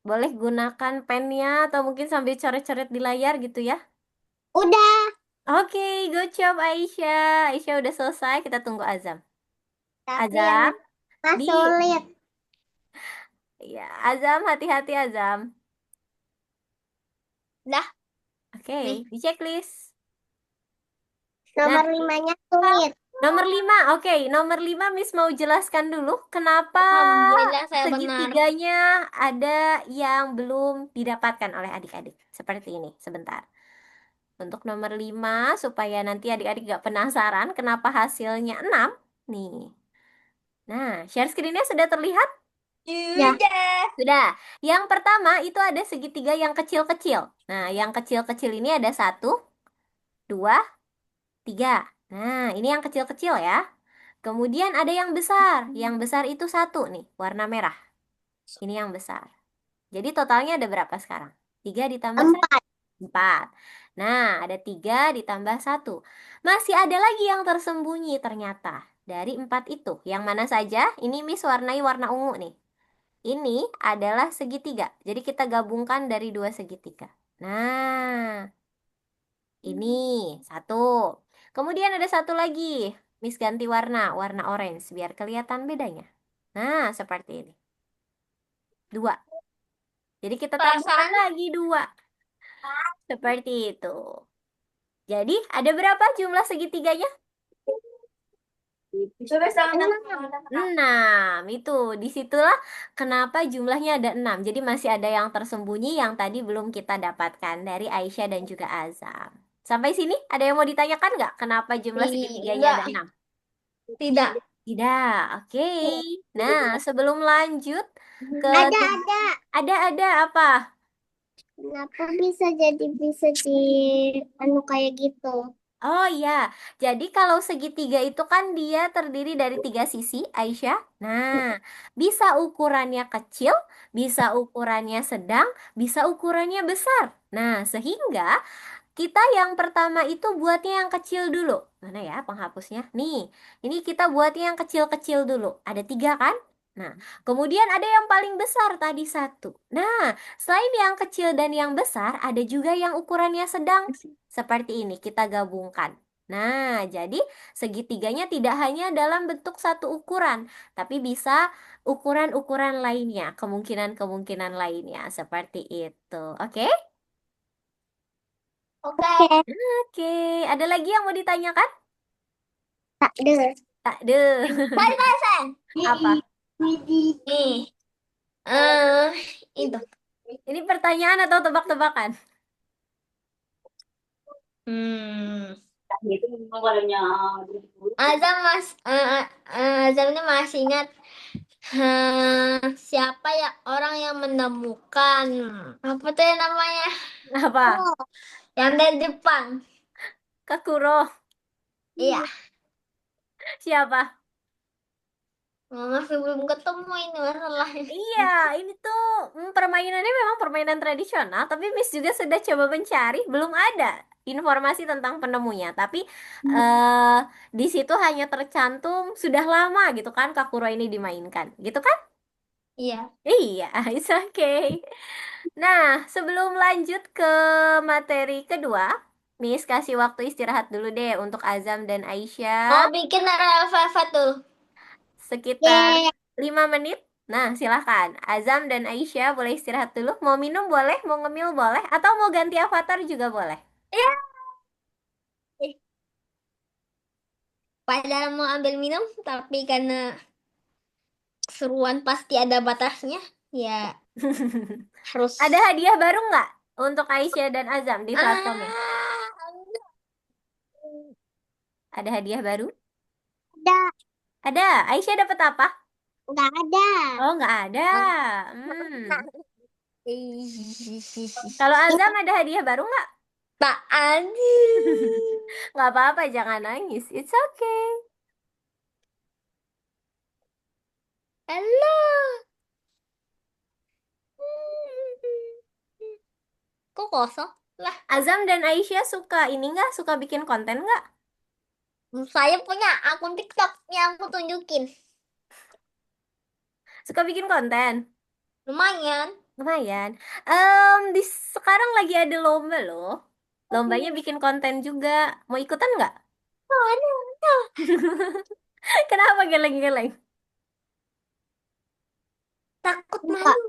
Boleh gunakan pennya atau mungkin sambil coret-coret di layar gitu ya. Udah, Oke, good job Aisyah. Aisyah udah selesai, kita tunggu Azam. tapi yang Azam, di sulit. ya, Azam hati-hati Azam. Dah, Oke, nih. di checklist. Nah, Nomor 5-nya sulit. nomor 5, oke. Nomor 5 Miss mau jelaskan dulu kenapa Alhamdulillah saya benar. segitiganya ada yang belum didapatkan oleh adik-adik. Seperti ini, sebentar. Untuk nomor 5, supaya nanti adik-adik gak penasaran kenapa hasilnya 6. Nih. Nah, share screen-nya sudah terlihat? Ya. Sudah. Sudah. Yang pertama itu ada segitiga yang kecil-kecil. Nah, yang kecil-kecil ini ada 1, 2, 3. Nah, ini yang kecil-kecil ya. Kemudian ada yang besar. Yang besar itu 1 nih, warna merah. Ini yang besar. Jadi totalnya ada berapa sekarang? 3 ditambah 1. 4. 4. Nah, ada 3 ditambah 1. Masih ada lagi yang tersembunyi ternyata. Dari 4 itu. Yang mana saja? Ini Miss warnai warna ungu nih. Ini adalah segitiga. Jadi kita gabungkan dari 2 segitiga. Nah, ini 1. Kemudian ada 1 lagi. Miss ganti warna, warna orange. Biar kelihatan bedanya. Nah, seperti ini. 2. Jadi kita tambahkan Perasaan lagi 2. Seperti itu. Jadi ada berapa jumlah segitiganya? 6. Itu disitulah kenapa jumlahnya ada 6. Jadi masih ada yang tersembunyi yang tadi belum kita dapatkan dari Aisyah dan juga Azam. Sampai sini ada yang mau ditanyakan nggak? Kenapa jumlah segitiganya tidak, ada 6? tidak. Tidak. Oke. Nah, sebelum lanjut ke Ada. ada apa? Kenapa bisa di anu kayak gitu? Oh iya, jadi kalau segitiga itu kan dia terdiri dari 3 sisi, Aisyah. Nah, bisa ukurannya kecil, bisa ukurannya sedang, bisa ukurannya besar. Nah, sehingga kita yang pertama itu buatnya yang kecil dulu. Mana ya penghapusnya? Nih, ini kita buatnya yang kecil-kecil dulu. Ada 3 kan? Nah, kemudian ada yang paling besar tadi 1. Nah, selain yang kecil dan yang besar, ada juga yang ukurannya sedang. Seperti ini, kita gabungkan. Nah, jadi segitiganya tidak hanya dalam bentuk satu ukuran, tapi bisa ukuran-ukuran lainnya, kemungkinan-kemungkinan lainnya. Seperti itu. Oke? Oke. Oke, ada lagi yang mau ditanyakan? Tak deh. Tak deh. Saya. Apa? Nih. Eh, itu. Ini pertanyaan atau tebak-tebakan? Hmm. Azam Azam ini masih ingat siapa ya orang yang menemukan apa tuh ya namanya? Apa? Yang dari Jepang. Kakuro. Iya. Siapa? Masih belum ketemu ini masalahnya. Iya, ini tuh permainannya memang permainan tradisional, tapi Miss juga sudah coba mencari, belum ada informasi tentang penemunya. Tapi eh di situ hanya tercantum sudah lama gitu kan Kakuro ini dimainkan, gitu kan? Iya. Iya, it's okay. Nah, sebelum lanjut ke materi kedua, Miss kasih waktu istirahat dulu deh untuk Azam dan Mau Aisyah bikin Rafa tuh. sekitar Yeay. 5 menit. Nah, silahkan. Azam dan Aisyah boleh istirahat dulu. Mau minum boleh, mau ngemil boleh, atau mau ganti avatar juga boleh. Iya. Eh, Padahal mau ambil minum, tapi karena seruan pasti ada batasnya, ya Ada harus. hadiah baru nggak untuk Aisyah dan Azam di platformnya? Ah, Ada hadiah baru? Ada. Ada. Aisyah dapat apa? Nggak ada. Oh, nggak ada. enggak. Hmm. Kalau Azam ada hadiah baru nggak? Tak ada. Nggak apa-apa, jangan nangis. It's okay. Halo. Kok kosong? Lah, Azam dan Aisyah suka ini nggak? Suka bikin konten nggak? saya punya akun TikTok yang aku tunjukin. Suka bikin konten? Lumayan. Lumayan. Di sekarang lagi ada lomba loh. Lombanya bikin konten juga. Mau ikutan nggak? Oh, aduh. Kenapa geleng-geleng? Takut Enggak. malu.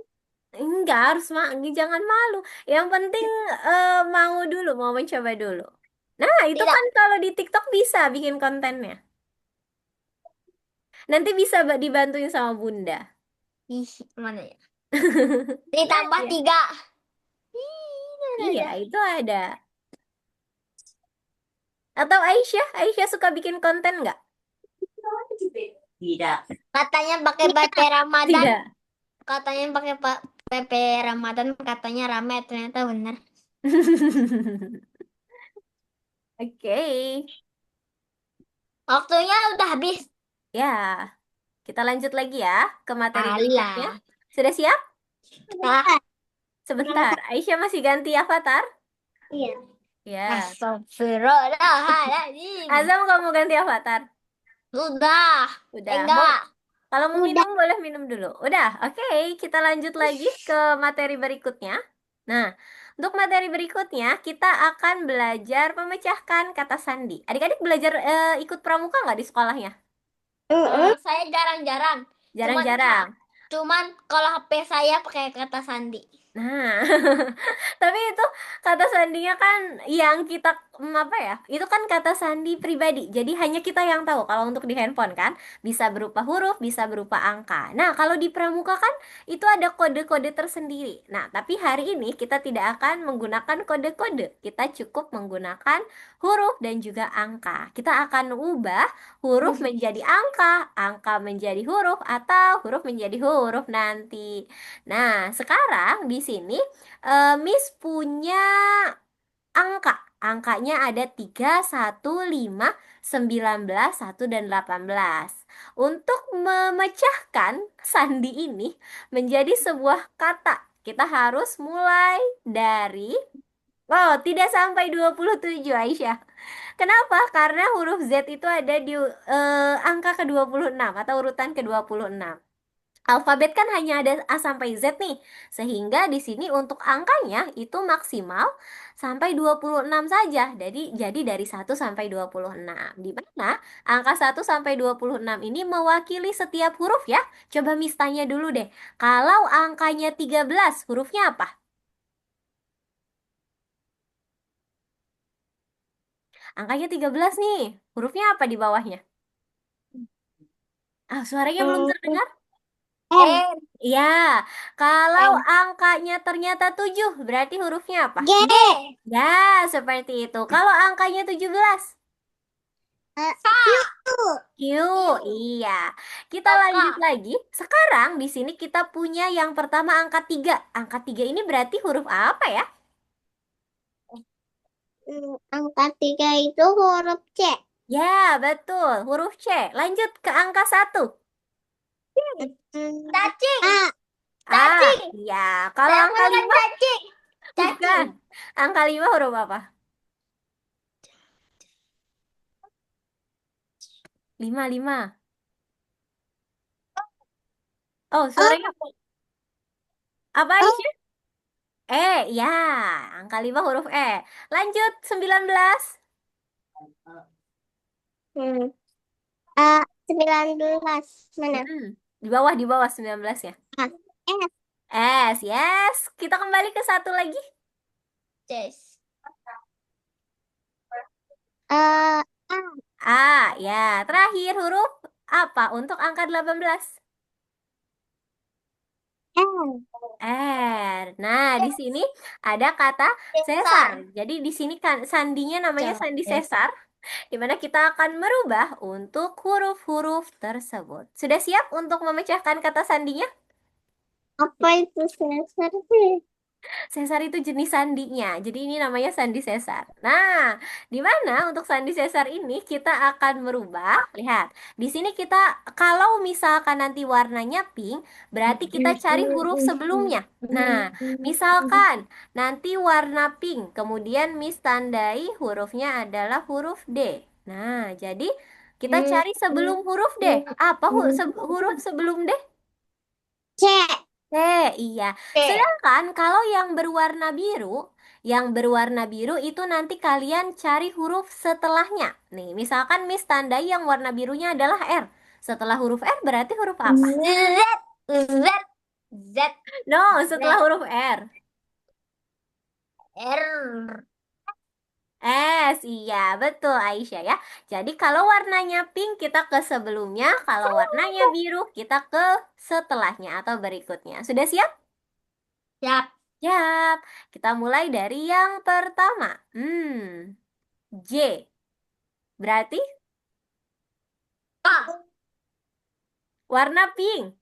Enggak, harus jangan malu. Yang penting mau dulu, mau mencoba dulu. Nah, itu Tidak. kan kalau di TikTok bisa bikin kontennya. Nanti bisa dibantuin sama Bunda. Ih, mana ya? Ditambah Iya, 3. Ih, mana iya, ada? itu ada. Atau Aisyah, Aisyah suka bikin konten nggak? Katanya pakai BP Ramadan. Tidak. Katanya pakai PP Ramadan katanya rame ternyata bener. Oke. Waktunya udah habis. Ya, kita lanjut lagi ya ke materi berikutnya. Alah. Sudah siap? Ah, Sebentar, Aisyah masih ganti avatar? Iya. Ya. Astagfirullahaladzim. Azam kamu ganti avatar? Sudah. Udah. Mau Enggak. kalau mau Udah. minum boleh minum dulu. Udah, oke. Kita lanjut lagi ke materi berikutnya. Nah, untuk materi berikutnya kita akan belajar memecahkan kata sandi. Adik-adik belajar ikut pramuka nggak di sekolahnya? Saya jarang-jarang. Cuman Jarang-jarang. cuman kalau HP saya pakai kata sandi. Nah, tapi itu kata sandinya kan yang kita apa ya? Itu kan kata sandi pribadi. Jadi hanya kita yang tahu. Kalau untuk di handphone kan bisa berupa huruf, bisa berupa angka. Nah, kalau di pramuka kan itu ada kode-kode tersendiri. Nah, tapi hari ini kita tidak akan menggunakan kode-kode. Kita cukup menggunakan huruf dan juga angka. Kita akan ubah huruf menjadi angka, angka menjadi huruf atau huruf menjadi huruf nanti. Nah, sekarang di sini Miss punya angka. Angkanya ada 3, 1, 5, 19, 1, dan 18. Untuk memecahkan sandi ini menjadi sebuah kata, kita harus mulai dari oh, tidak sampai 27, Aisyah. Kenapa? Karena huruf Z itu ada di angka ke-26 atau urutan ke-26. Alfabet kan hanya ada A sampai Z nih. Sehingga di sini untuk angkanya itu maksimal sampai 26 saja. Jadi dari 1 sampai 26. Di mana angka 1 sampai 26 ini mewakili setiap huruf ya. Coba Miss tanya dulu deh. Kalau angkanya 13, hurufnya apa? Angkanya 13 nih. Hurufnya apa di bawahnya? Ah, suaranya belum terdengar? M. Iya. Kalau M. angkanya ternyata 7, berarti hurufnya apa? G. Ya, seperti itu. Kalau angkanya 17, Q. Q. Q. Iya. Kita lanjut Kakak. lagi. Sekarang di sini kita punya yang pertama angka 3. Angka 3 ini berarti huruf apa ya? Angka 3 itu huruf C. Ya, betul. Huruf C. Lanjut ke angka 1. Cacing. A. Ah, Cacing. iya. Kalau Saya angka makan 5, cacing. bukan. Cacing. Angka 5 huruf apa? 5, 5. Oh, suaranya O. apa O. Aisyah? Ya. Angka 5 huruf E. Lanjut, 19. Hmm. A. 19. Mana? Di bawah 19 ya. A. S. S, yes. Kita kembali ke satu lagi. Ces. A. A, ya. Terakhir huruf apa untuk angka 18? L. R. Nah, di sini ada kata sesar. Besar. Jadi di sini kan sandinya namanya sandi Cok. sesar, di mana kita akan merubah untuk huruf-huruf tersebut. Sudah siap untuk memecahkan kata sandinya? Apa itu sensor sih? Sesar itu jenis sandinya. Jadi ini namanya sandi sesar. Nah, di mana untuk sandi sesar ini kita akan merubah. Lihat, di sini kita kalau misalkan nanti warnanya pink, berarti kita cari huruf sebelumnya. Nah, misalkan nanti warna pink, kemudian Miss tandai hurufnya adalah huruf D. Nah, jadi kita cari sebelum huruf D. Apa huruf sebelum D? C. Iya. C. Sedangkan kalau yang berwarna biru itu nanti kalian cari huruf setelahnya. Nih, misalkan Miss tandai yang warna birunya adalah R. Setelah huruf R berarti huruf apa? Z. Z. Z. No, setelah Z. huruf R. R. S, iya betul Aisyah ya. Jadi kalau warnanya pink kita ke sebelumnya, kalau warnanya biru kita ke setelahnya atau berikutnya. Sudah siap? Siap. Siap. Kita mulai dari yang pertama. J. Berarti K. warna pink.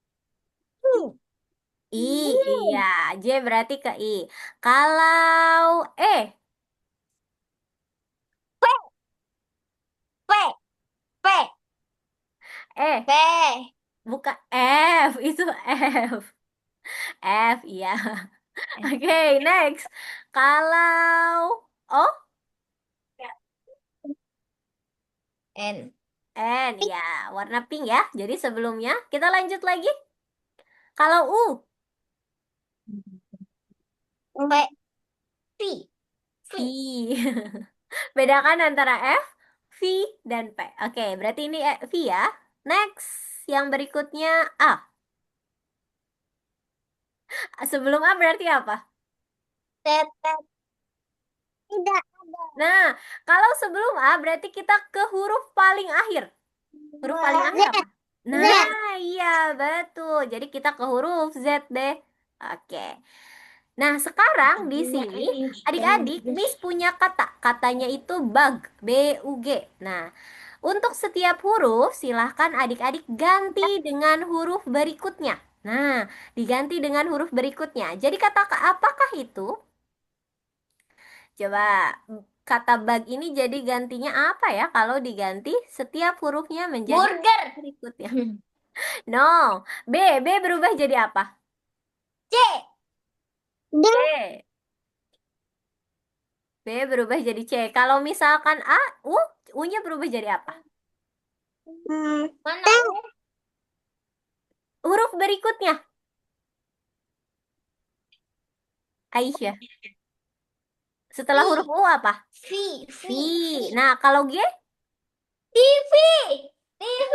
I, iya. J berarti ke I. Kalau E. Eh, P. bukan F, itu F. F, iya. Oke, next. Kalau O, N. N, ya, warna pink ya. Jadi sebelumnya kita lanjut lagi. Kalau U, P. V. V. V. Bedakan antara F, V, dan P. Oke, berarti ini V ya. Next, yang berikutnya A. Sebelum A berarti apa? T. T. Tidak ada. Nah, kalau sebelum A berarti kita ke huruf paling akhir. Huruf paling akhir Z. apa? Nah, Z. iya betul. Jadi kita ke huruf Z deh. Oke. Nah, sekarang di sini adik-adik Miss punya kata. Katanya itu bug, B-U-G. Nah, untuk setiap huruf silahkan adik-adik ganti dengan huruf berikutnya. Nah, diganti dengan huruf berikutnya. Jadi kata apakah itu? Coba kata bug ini jadi gantinya apa ya kalau diganti setiap hurufnya menjadi Burger. berikutnya? No. B. B berubah jadi apa? C. D. C. B berubah jadi C. Kalau misalkan A, U, U-nya berubah jadi apa? Mana? T. Huruf berikutnya, Aisyah. Setelah huruf V. U apa? V. V. V. Nah, kalau G, TV. TV.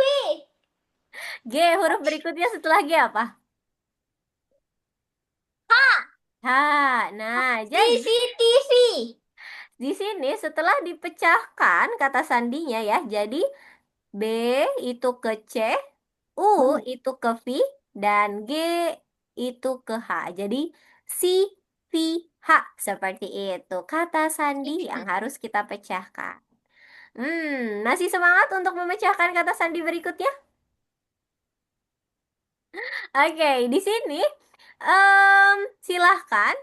G huruf berikutnya setelah G apa? H. Nah, jadi CCTV. di sini setelah dipecahkan kata sandinya ya, jadi B itu ke C, U itu ke V, dan G itu ke H. Jadi si, V, H. Seperti itu. Kata sandi yang harus kita pecahkan. Masih semangat untuk memecahkan kata sandi berikutnya? Oke, di sini silahkan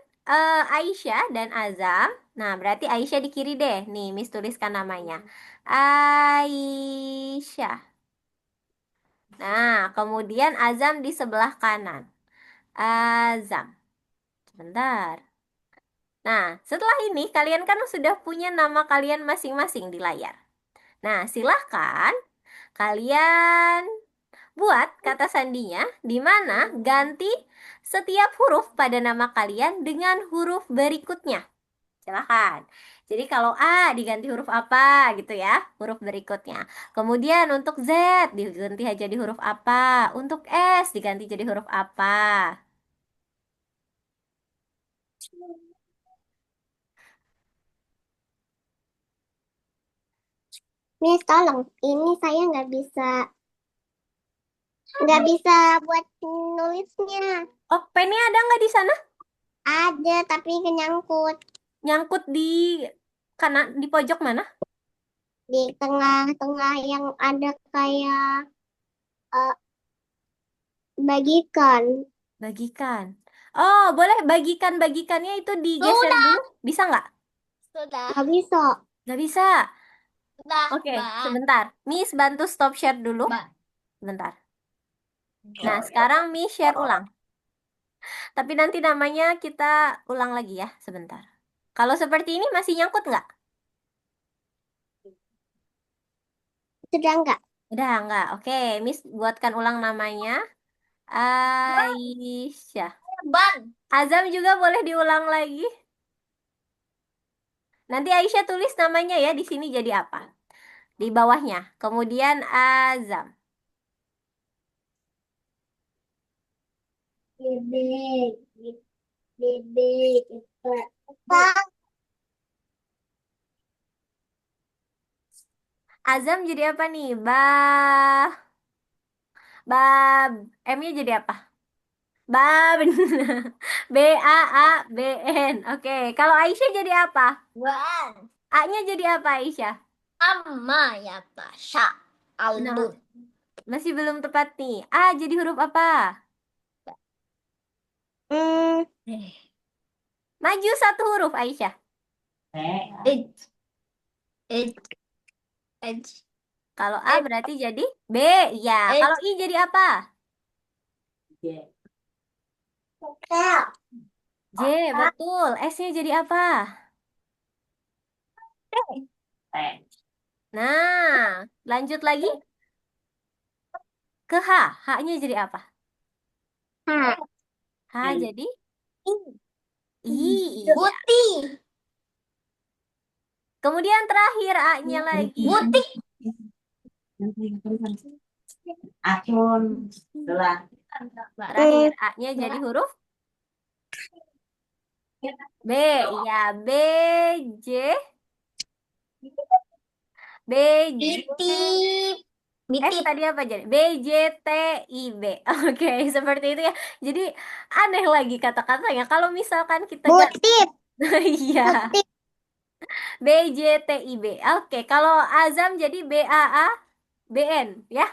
Aisyah dan Azam. Nah, berarti Aisyah di kiri deh. Nih, Miss tuliskan namanya. Aisyah. Nah, kemudian Azam di sebelah kanan. Azam. Sebentar. Nah, setelah ini kalian kan sudah punya nama kalian masing-masing di layar. Nah, silahkan kalian buat kata sandinya di mana ganti setiap huruf pada nama kalian dengan huruf berikutnya. Silahkan. Jadi kalau A diganti huruf apa gitu ya, huruf berikutnya. Kemudian untuk Z diganti jadi huruf apa. Untuk S diganti jadi huruf apa. Miss, tolong. Ini saya nggak bisa buat nulisnya. Oh, pennya ada nggak di sana? Ada, tapi kenyangkut Nyangkut di kanan, di pojok mana? di tengah-tengah yang ada kayak eh, bagikan. Bagikan. Oh, boleh bagikan-bagikannya itu digeser Sudah. dulu. Bisa nggak? Sudah. Nggak bisa. Nggak bisa. Sudah. Oke, Mbak. sebentar. Miss bantu stop share dulu. Mbak. Sebentar. Nah, sekarang Miss share ulang. Tapi nanti namanya kita ulang lagi ya, sebentar. Kalau seperti ini masih nyangkut nggak? Sudah nggak? Udah nggak? Oke, Miss buatkan ulang namanya. Aisyah. Ban. Azam juga boleh diulang lagi. Nanti Aisyah tulis namanya ya di sini jadi apa? Di bawahnya. Kemudian Azam. Bebek, bebek, Pak. Azam jadi apa nih? Ba, M-nya jadi apa? Baben. B-A-A-B-N. Oke, kalau Aisyah jadi apa? Ban. A-nya jadi apa Aisyah? Amma ya Tasha. Nah, Alun. masih belum tepat nih. A jadi huruf apa? Hmm, Maju satu huruf Aisyah. It. It. It. Kalau A berarti jadi B. Ya. Kalau I jadi apa? J, betul. S-nya jadi apa? Nah, lanjut lagi ke H. H-nya jadi apa? H jadi I. Iya. Putih. Kemudian terakhir A-nya lagi. Putih. Terakhir A-nya jadi huruf B. Iya, B, J, B, J. Bitip. S Bitip. tadi apa jadi? B, J, T, I, B. Oke, seperti itu ya. Jadi aneh lagi kata-katanya. Kalau misalkan kita Butip. iya, Butip. B, J, T, I, B. Oke, kalau Azam jadi B, A, A, B, N ya.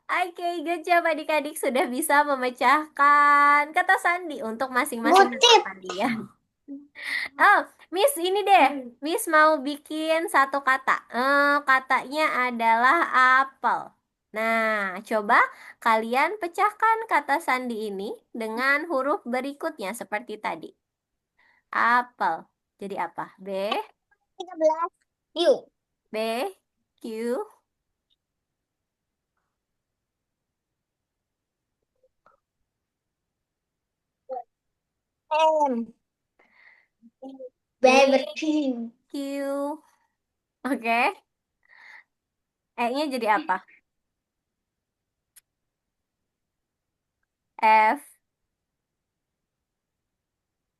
Oke, good job adik-adik sudah bisa memecahkan kata sandi untuk masing-masing kata Butip. sandi ya. Oh, Miss ini deh. Miss mau bikin satu kata. Katanya adalah apel. Nah, coba kalian pecahkan kata sandi ini dengan huruf berikutnya seperti tadi. Apel. Jadi apa? B, 13. Yuk. B, Q, M. B, Barbecue. Q. Oke. E-nya jadi apa? F,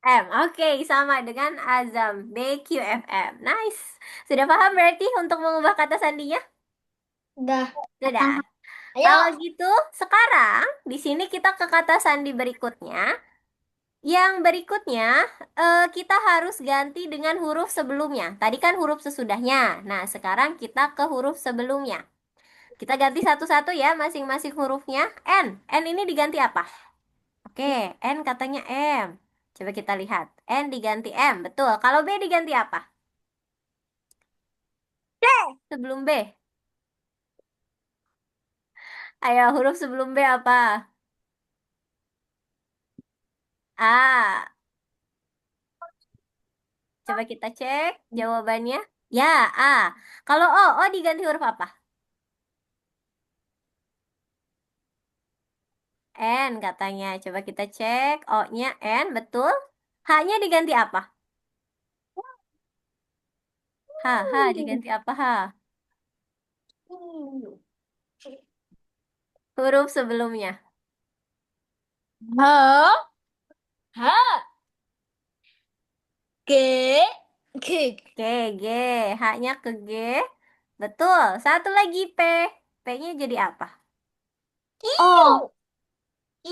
M. Oke, sama dengan Azam. B, Q, F, M. Nice. Sudah paham berarti untuk mengubah kata sandinya? Udah. Sudah. Ayo. Kalau gitu, sekarang di sini kita ke kata sandi berikutnya. Yang berikutnya, kita harus ganti dengan huruf sebelumnya. Tadi kan huruf sesudahnya. Nah, sekarang kita ke huruf sebelumnya. Kita ganti satu-satu ya, masing-masing hurufnya. N. N ini diganti apa? Oke, N katanya M. Coba kita lihat. N diganti M, betul. Kalau B diganti apa? Sebelum B. Ayo, huruf sebelum B apa? A. Coba kita cek jawabannya. Ya, A. Kalau O, O diganti huruf apa? N katanya. Coba kita cek. O-nya N, betul. H-nya diganti apa? H, H diganti apa H? Huruf sebelumnya. H. H. G. G. Oke, G. H-nya ke G. Betul. Satu lagi P. P-nya jadi apa? O. Q.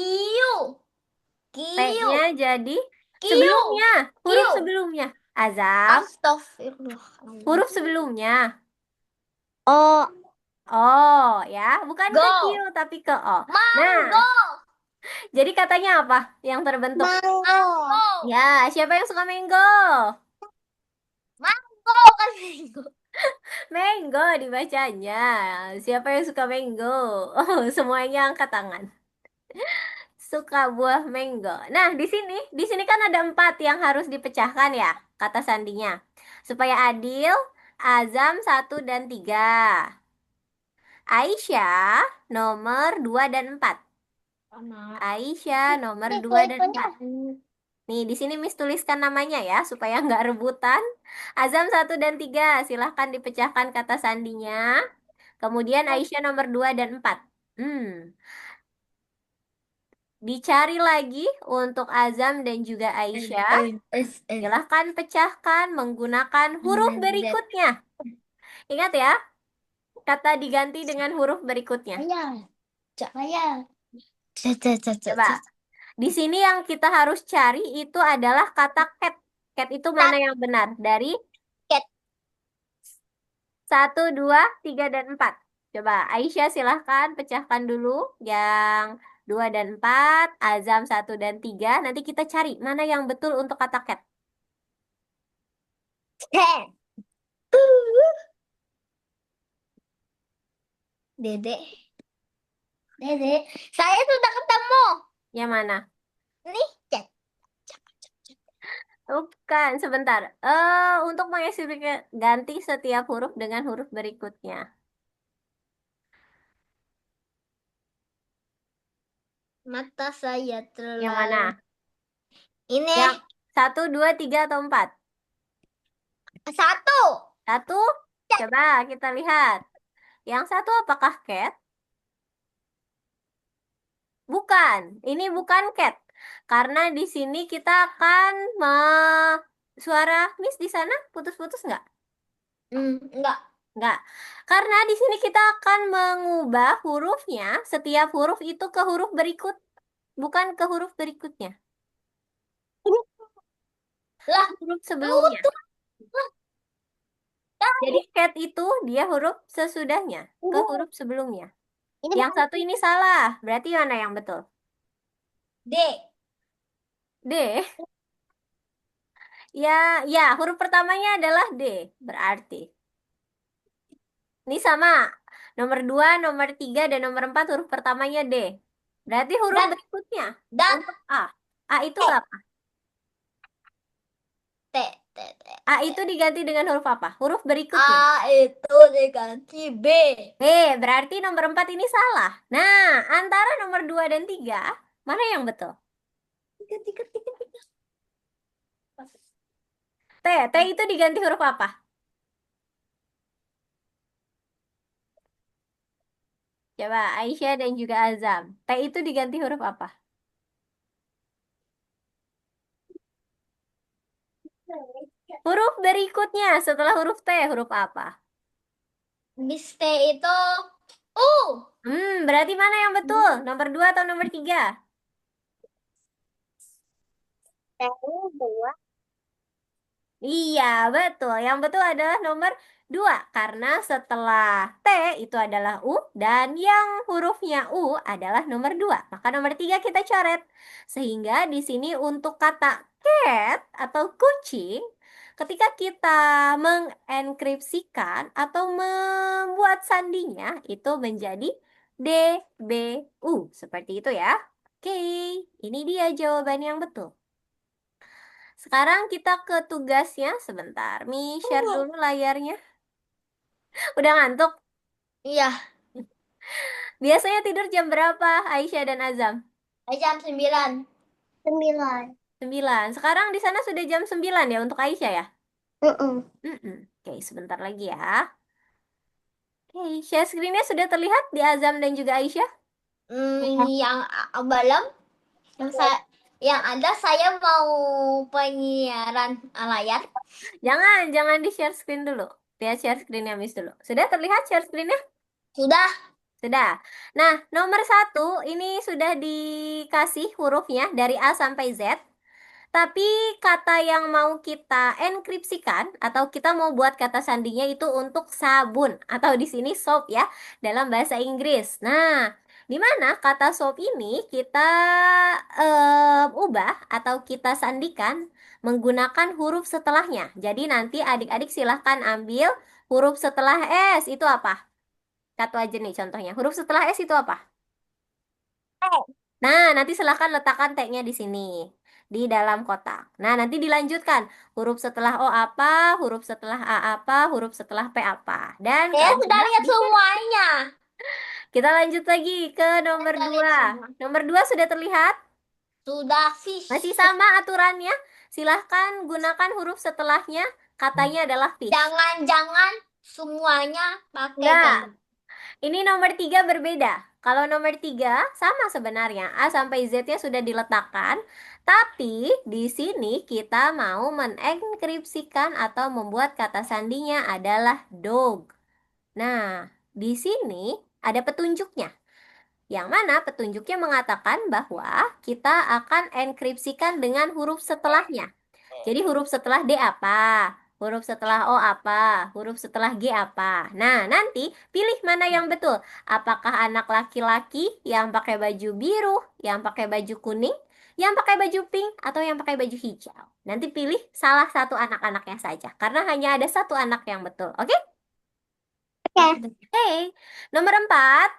P-nya Q. jadi Q. sebelumnya. Huruf Q. sebelumnya. Azam. Astagfirullah. Huruf sebelumnya. O. Oh, ya. Bukan ke Q, Go. tapi ke O. Nah, Mango. jadi katanya apa yang terbentuk? Mango. Ya, siapa yang suka mango? Mango kan mango. Mango dibacanya. Siapa yang suka mango? Oh, semuanya angkat tangan. Suka buah mango. Nah, di sini kan ada 4 yang harus dipecahkan ya, kata sandinya. Supaya adil, Azam 1 dan 3. Aisyah nomor 2 dan 4. Aisyah nomor 2 dan 4. Nih, di sini Miss tuliskan namanya ya, supaya nggak rebutan. Azam 1 dan 3, silahkan dipecahkan kata sandinya. Kemudian Aisyah nomor 2 dan 4. Dicari lagi untuk Azam dan juga Aisyah. Silahkan pecahkan menggunakan huruf berikutnya. Ingat ya, kata diganti dengan huruf berikutnya. Saya. Coba, di sini yang kita harus cari itu adalah kata cat. Cat itu mana yang benar? Dari Cat. 1, 2, 3, dan 4. Coba, Aisyah silahkan pecahkan dulu yang 2 dan 4, Azam 1 dan 3. Nanti kita cari mana yang betul untuk kata cat. Cat. Dede. Dede. Saya sudah ketemu. Yang mana? Nih, cek. Bukan, sebentar. Untuk mengisi ganti setiap huruf dengan huruf berikutnya. Mata saya Yang mana? terlalu. Ini Yang 1, 2, 3, atau 4? satu. 1, coba kita lihat. Yang satu apakah cat? Bukan, ini bukan cat. Karena di sini kita akan suara Miss di sana putus-putus nggak? Enggak. Nggak. Karena di sini kita akan mengubah hurufnya, setiap huruf itu ke huruf berikut, bukan ke huruf berikutnya. Lah, Huruf sebelumnya. tuh. Lah, Jadi cat itu dia huruf sesudahnya, ke huruf sebelumnya. Ini Yang satu ini salah, berarti mana yang betul? D. D. Ya, ya, huruf pertamanya adalah D, berarti. Ini sama. Nomor 2, nomor 3, dan nomor 4 huruf pertamanya D. Berarti huruf Dan berikutnya dan untuk A. A itu T. apa? T. T. T. A itu diganti dengan huruf apa? Huruf berikutnya. A itu diganti B. B, berarti nomor 4 ini salah. Nah, antara nomor 2 dan 3, mana yang betul? Tiga, tiga, tiga, tiga. T, T itu diganti huruf apa? Coba Aisyah dan juga Azam. T itu diganti huruf apa? Huruf berikutnya setelah huruf T, huruf apa? Bis T itu U. Berarti mana yang betul? Nomor 2 atau nomor 3? dua. Iya, betul. Yang betul adalah nomor 2. Karena setelah T itu adalah U, dan yang hurufnya U adalah nomor 2. Maka nomor 3 kita coret. Sehingga di sini untuk kata cat atau kucing, ketika kita mengenkripsikan atau membuat sandinya, itu menjadi D, B, U. Seperti itu ya. Oke, ini dia jawaban yang betul. Sekarang kita ke tugasnya sebentar. Mi, share dulu layarnya. Udah ngantuk? Iya, Biasanya tidur jam berapa, Aisyah dan Azam? jam 9. 9. 9. Sekarang di sana sudah jam 9 ya untuk Aisyah ya? Mm-mm. Oke, sebentar lagi ya. Oke, share screen-nya sudah terlihat di Azam dan juga Aisyah? Yang belum, yang ada saya mau penyiaran layar. Jangan di share screen dulu. Lihat share screen-nya Miss dulu. Sudah terlihat share screen-nya? Sudah. Sudah. Nah, nomor 1 ini sudah dikasih hurufnya dari A sampai Z. Tapi kata yang mau kita enkripsikan atau kita mau buat kata sandinya itu untuk sabun atau di sini soap ya dalam bahasa Inggris. Nah, di mana kata soap ini kita ubah atau kita sandikan menggunakan huruf setelahnya. Jadi nanti adik-adik silahkan ambil huruf setelah S itu apa? Satu aja nih contohnya. Huruf setelah S itu apa? Nah, nanti silahkan letakkan T-nya di sini, di dalam kotak. Nah, nanti dilanjutkan. Huruf setelah O apa, huruf setelah A apa, huruf setelah P apa. Dan Saya kamu sudah lihat bisa. semuanya. Kita lanjut lagi ke nomor Sudah lihat 2. semua. Nomor 2 sudah terlihat? Sudah sih. Masih sama aturannya? Silahkan gunakan huruf setelahnya. Katanya adalah fish. Jangan-jangan semuanya pakai Enggak. gambar. Ini nomor 3 berbeda. Kalau nomor 3 sama sebenarnya. A sampai Z-nya sudah diletakkan. Tapi di sini kita mau menenkripsikan atau membuat kata sandinya adalah dog. Nah, di sini ada petunjuknya. Yang mana petunjuknya mengatakan bahwa kita akan enkripsikan dengan huruf setelahnya. Jadi huruf setelah D apa? Huruf setelah O apa? Huruf setelah G apa? Nah, nanti pilih mana yang betul. Apakah anak laki-laki yang pakai baju biru, yang pakai baju kuning, yang pakai baju pink, atau yang pakai baju hijau? Nanti pilih salah satu anak-anaknya saja. Karena hanya ada satu anak yang betul. Oke? Oke. Nomor 4.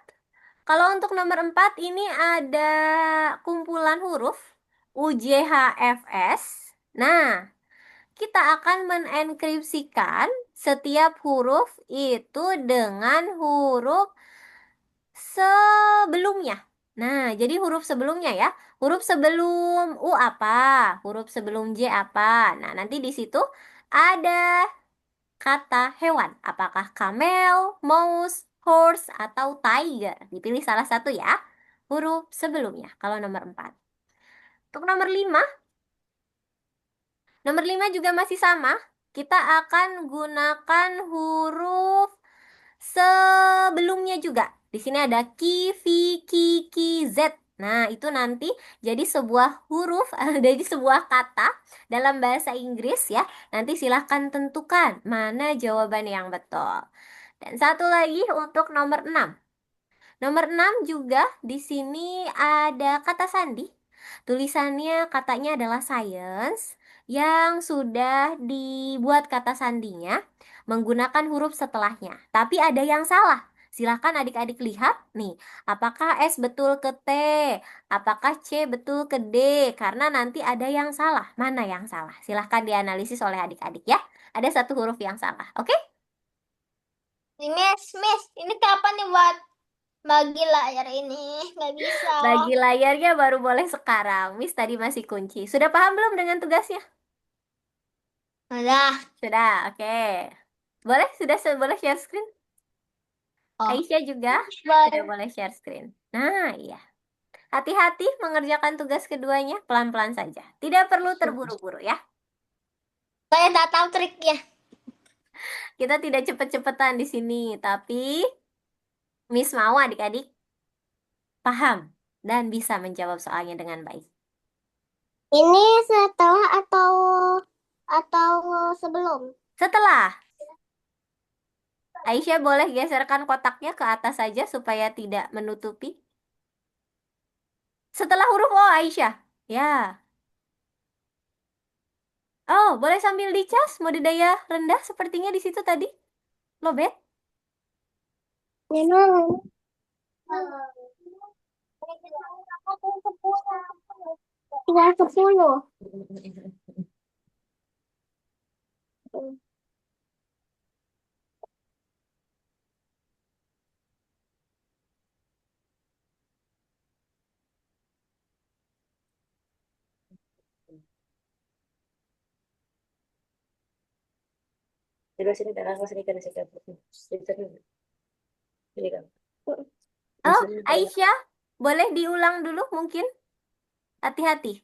Kalau untuk nomor 4 ini ada kumpulan huruf UJHFS. Nah, kita akan menenkripsikan setiap huruf itu dengan huruf sebelumnya. Nah, jadi huruf sebelumnya ya. Huruf sebelum U apa? Huruf sebelum J apa? Nah, nanti di situ ada kata hewan. Apakah camel, mouse, horse, atau tiger? Dipilih salah satu ya. Huruf sebelumnya. Kalau nomor 4. Untuk nomor 5. Nomor 5 juga masih sama. Kita akan gunakan huruf sebelumnya juga. Di sini ada ki, vi, ki, ki, z. Nah, itu nanti jadi sebuah huruf, jadi sebuah kata dalam bahasa Inggris ya. Nanti silahkan tentukan mana jawaban yang betul. Dan satu lagi untuk nomor 6. Nomor 6 juga di sini ada kata sandi. Tulisannya katanya adalah science yang sudah dibuat kata sandinya menggunakan huruf setelahnya. Tapi ada yang salah. Silahkan adik-adik lihat nih, apakah S betul ke T, apakah C betul ke D, karena nanti ada yang salah. Mana yang salah? Silahkan dianalisis oleh adik-adik ya. Ada satu huruf yang salah, oke? Nih, Miss, ini kapan nih buat bagi layar ini? Nggak bisa. Bagi layarnya baru boleh sekarang. Miss tadi masih kunci. Sudah paham belum dengan tugasnya? Udah. Sudah, oke. Boleh? Boleh share screen? Oh, Aisyah juga sudah boleh. boleh share screen. Nah, iya. Hati-hati mengerjakan tugas keduanya pelan-pelan saja. Tidak perlu terburu-buru ya. Saya tak tahu triknya. Kita tidak cepet-cepetan di sini, tapi Miss mau adik-adik paham dan bisa menjawab soalnya dengan baik. Ini setelah atau sebelum? Setelah, Aisyah boleh geserkan kotaknya ke atas saja supaya tidak menutupi. Setelah huruf O, Aisyah. Ya. Oh, boleh sambil dicas mode daya rendah sepertinya di situ tadi. Lobet. Memang. Tinggal 10. Sebelah sini dah, sini kan sini kan. Sini kan. Oh, Aisyah, boleh diulang dulu mungkin? Hati-hati.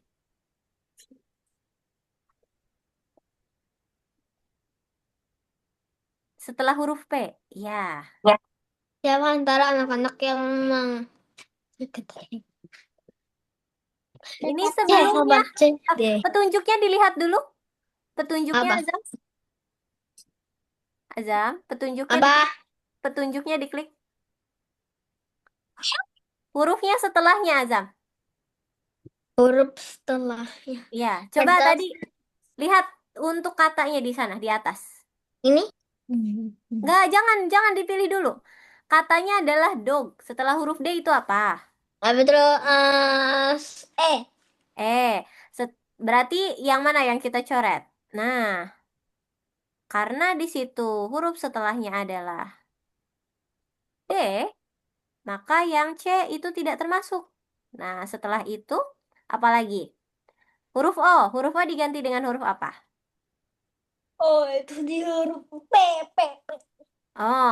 Setelah huruf P. Ya. Siapa antara anak-anak yang memang Ini ya, sebelumnya sobat cek deh. petunjuknya dilihat dulu. Petunjuknya Apa? Azam. Azam, Apa? petunjuknya diklik. Hurufnya setelahnya Azam. Huruf setelahnya. Ya, coba Kertas. tadi lihat untuk katanya di sana di atas. Ini? Enggak, jangan dipilih dulu. Katanya adalah dog. Setelah huruf D itu apa? Apa terus? Eh, berarti yang mana yang kita coret? Nah, karena di situ huruf setelahnya adalah D, maka yang C itu tidak termasuk. Nah, setelah itu apa lagi? Huruf O. Huruf O diganti dengan huruf apa? Oh, itu di huruf P, P, P.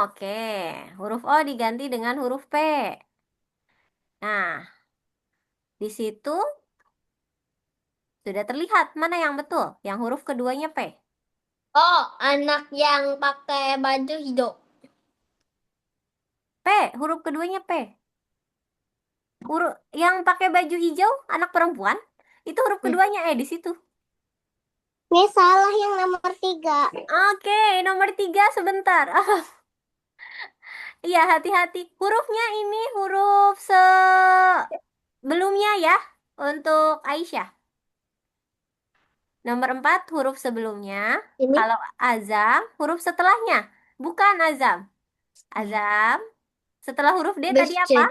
Oke, huruf O diganti dengan huruf P. Nah, di situ sudah terlihat mana yang betul. Yang huruf keduanya P. Oh, anak yang pakai baju hijau. P, huruf keduanya P. Huruf yang pakai baju hijau, anak perempuan, itu huruf keduanya di situ. Ini salah yang nomor 3. Oke, nomor 3 sebentar. Iya, hati-hati. Hurufnya ini huruf sebelumnya ya untuk Aisyah. Nomor 4 huruf sebelumnya. Ini? Kalau Azam, huruf setelahnya. Bukan Azam. Azam, setelah huruf D Habis tadi C, apa?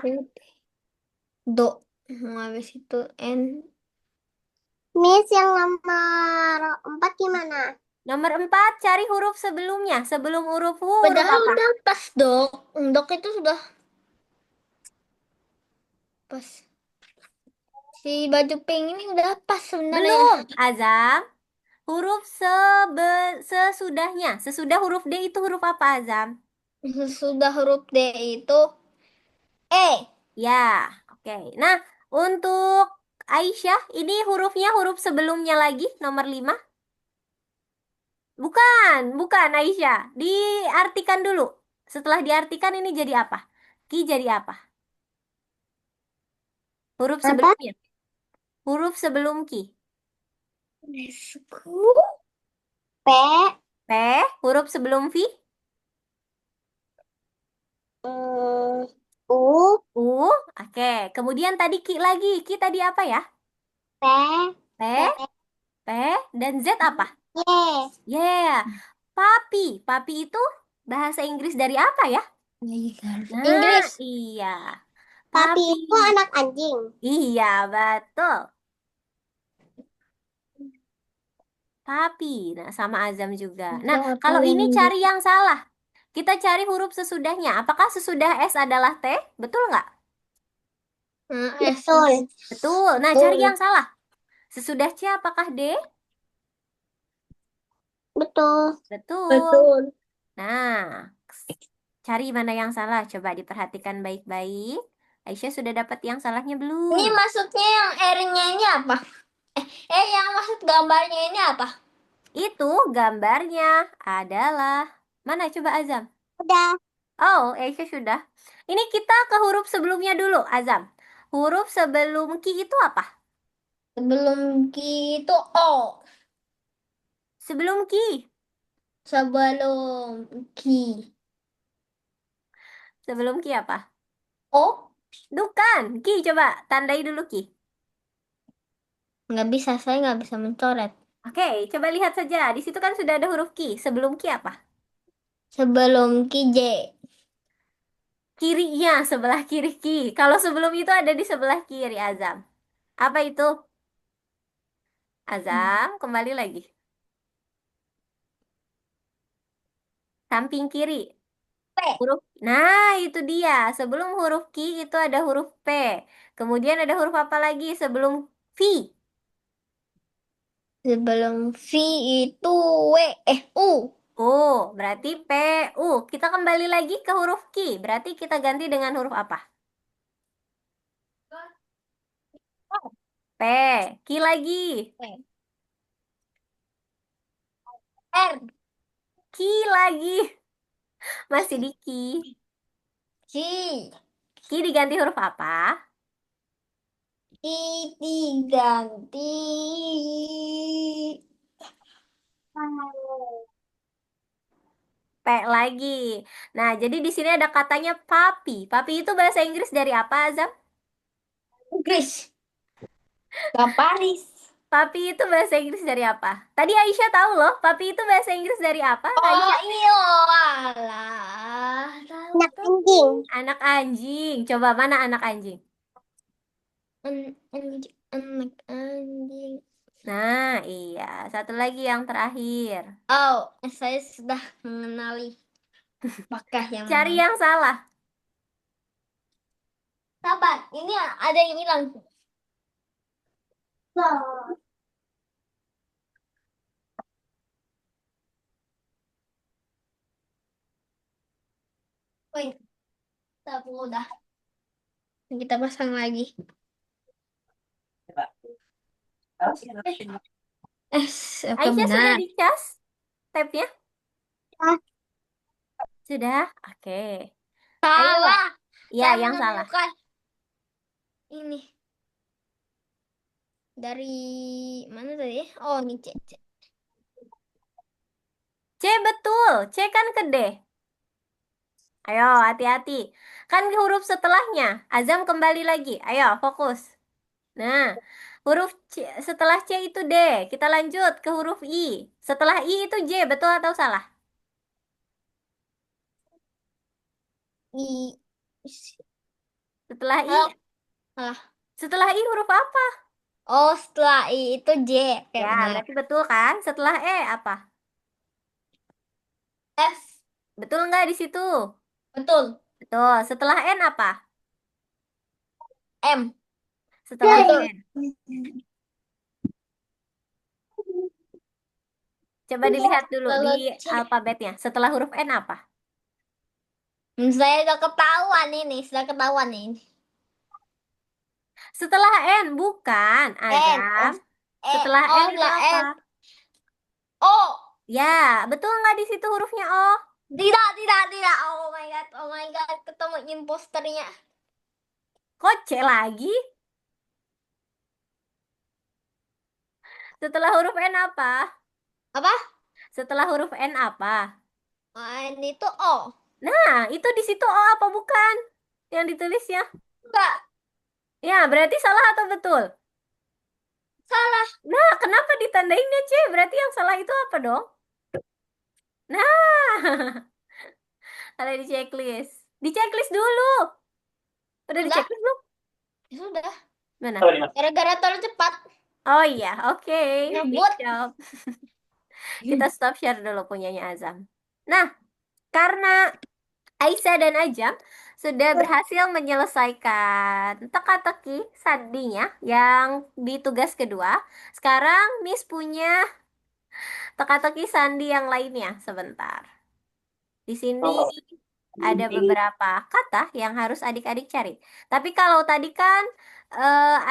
do. Habis itu N. Miss yang nomor 4 gimana? Nomor 4, cari huruf sebelumnya. Sebelum huruf huruf Padahal apa? udah pas, Dok. Dok itu sudah pas. Si baju pink ini udah pas sebenarnya. Belum, Azam. Huruf sesudahnya. Sesudah huruf D itu huruf apa, Azam? Sudah huruf D itu E. Ya, oke. Nah, untuk Aisyah, ini hurufnya huruf sebelumnya lagi, nomor 5. Bukan, bukan Aisyah. Diartikan dulu. Setelah diartikan ini jadi apa? Ki jadi apa? Huruf Apa? sebelumnya. Huruf sebelum ki. Lesku. P. P, huruf sebelum V. mm, U. U, oke. Kemudian tadi ki lagi. Ki tadi apa ya? P. P, P. P, dan Z apa? Y. Yeah, papi. Papi itu bahasa Inggris dari apa ya? Nah, Inggris. iya. Papi Papi. itu anak anjing. Iya, betul. Papi. Nah, sama Azam juga. Nah, Apa kalau yang ini cari yang salah. Kita cari huruf sesudahnya. Apakah sesudah S adalah T? Betul nggak? S? Betul. Betul. Nah, cari Betul. yang salah. Sesudah C apakah D? Betul. Betul. Betul. Nah, cari mana yang salah. Coba diperhatikan baik-baik. Aisyah sudah dapat yang salahnya Ini belum? maksudnya yang R-nya ini apa? Yang maksud gambarnya ini apa? Itu gambarnya adalah mana coba Azam? Udah. Oh, Aisyah sudah. Ini kita ke huruf sebelumnya dulu, Azam. Huruf sebelum ki itu apa? Sebelum gitu O. Sebelum ki. Sebelum ki. Sebelum ki apa? O. Bukan. Ki coba tandai dulu ki. Nggak bisa, saya nggak bisa mencoret. Oke, coba lihat saja. Di situ kan sudah ada huruf ki. Sebelum ki apa? Sebelum ki J. Kirinya, sebelah kiri ki. Kalau sebelum itu ada di sebelah kiri, Azam. Apa itu? Azam, kembali lagi. Samping kiri. P. Huruf. Nah, itu dia. Sebelum huruf Q itu ada huruf P. Kemudian ada huruf apa lagi sebelum V? Sebelum V itu W. U. Oh, berarti P, U. Kita kembali lagi ke huruf Q. Berarti kita ganti dengan huruf apa? P. Q lagi. R. Q lagi. Masih di Q. Ki. Q diganti huruf apa? Ki diganti P lagi. Nah, jadi di sini ada katanya papi. Papi itu bahasa Inggris dari apa, Azam? Inggris. Gamparis. Papi itu bahasa Inggris dari apa? Tadi Aisyah tahu loh, papi itu bahasa Inggris dari apa? Oh Aisyah, iya, alah. Tahu Anak tahu. anjing. anak anjing. Coba mana anak anjing? Anak anjing. Nah, iya. Satu lagi yang terakhir. Oh, saya sudah mengenali apakah yang Cari mana. yang salah. Sabar, ini ada yang hilang. Wait, tapi udah. Kita pasang lagi. Eh, oke Aisyah sudah benar. dicas tabnya? Ah, Sudah? Oke. Ayo. Salah. Ya, Saya yang salah. menemukan ini dari mana tadi? Oh, ini C. C. C betul. C kan ke D. Ayo, hati-hati. Kan huruf setelahnya. Azam kembali lagi. Ayo, fokus. Nah, huruf C, setelah C itu D. Kita lanjut ke huruf I. Setelah I itu J, betul atau salah? I. Setelah I, Salah. Salah. setelah I huruf apa? Oh, setelah I itu J. Oke, Ya, benar. berarti betul kan? Setelah E apa? F. Betul nggak di situ? Betul. Betul. Setelah N apa? M. Setelah Betul. N. Coba dilihat dulu di Lalu C. alfabetnya. Setelah huruf N apa? Saya udah ketahuan ini. Sudah ketahuan ini. Setelah N, bukan. N. Azam. Oh, E. Setelah N Oh, itu setelah apa? N. O. Ya, betul nggak di situ hurufnya O? Tidak, tidak, tidak. Oh my God. Oh my God. Ketemu imposternya. Kok C lagi? Setelah huruf N apa? Apa? Setelah huruf N apa? N itu O. Nah, itu di situ O apa bukan? Yang ditulisnya. Enggak. Ya, berarti salah atau betul? Salah. Nah, kenapa ditandainnya C? Berarti yang salah itu apa dong? Nah, ada di checklist. Di checklist dulu. Udah di Sudah. checklist belum? Sudah. Mana? Gara-gara terlalu cepat. Oh iya, oke. Big Nyebut. job. Kita stop share dulu punyanya Azam. Nah, karena Aisyah dan Ajam sudah berhasil menyelesaikan teka-teki sandinya yang di tugas kedua. Sekarang Miss punya teka-teki sandi yang lainnya. Sebentar. Di sini ada beberapa kata yang harus adik-adik cari. Tapi kalau tadi kan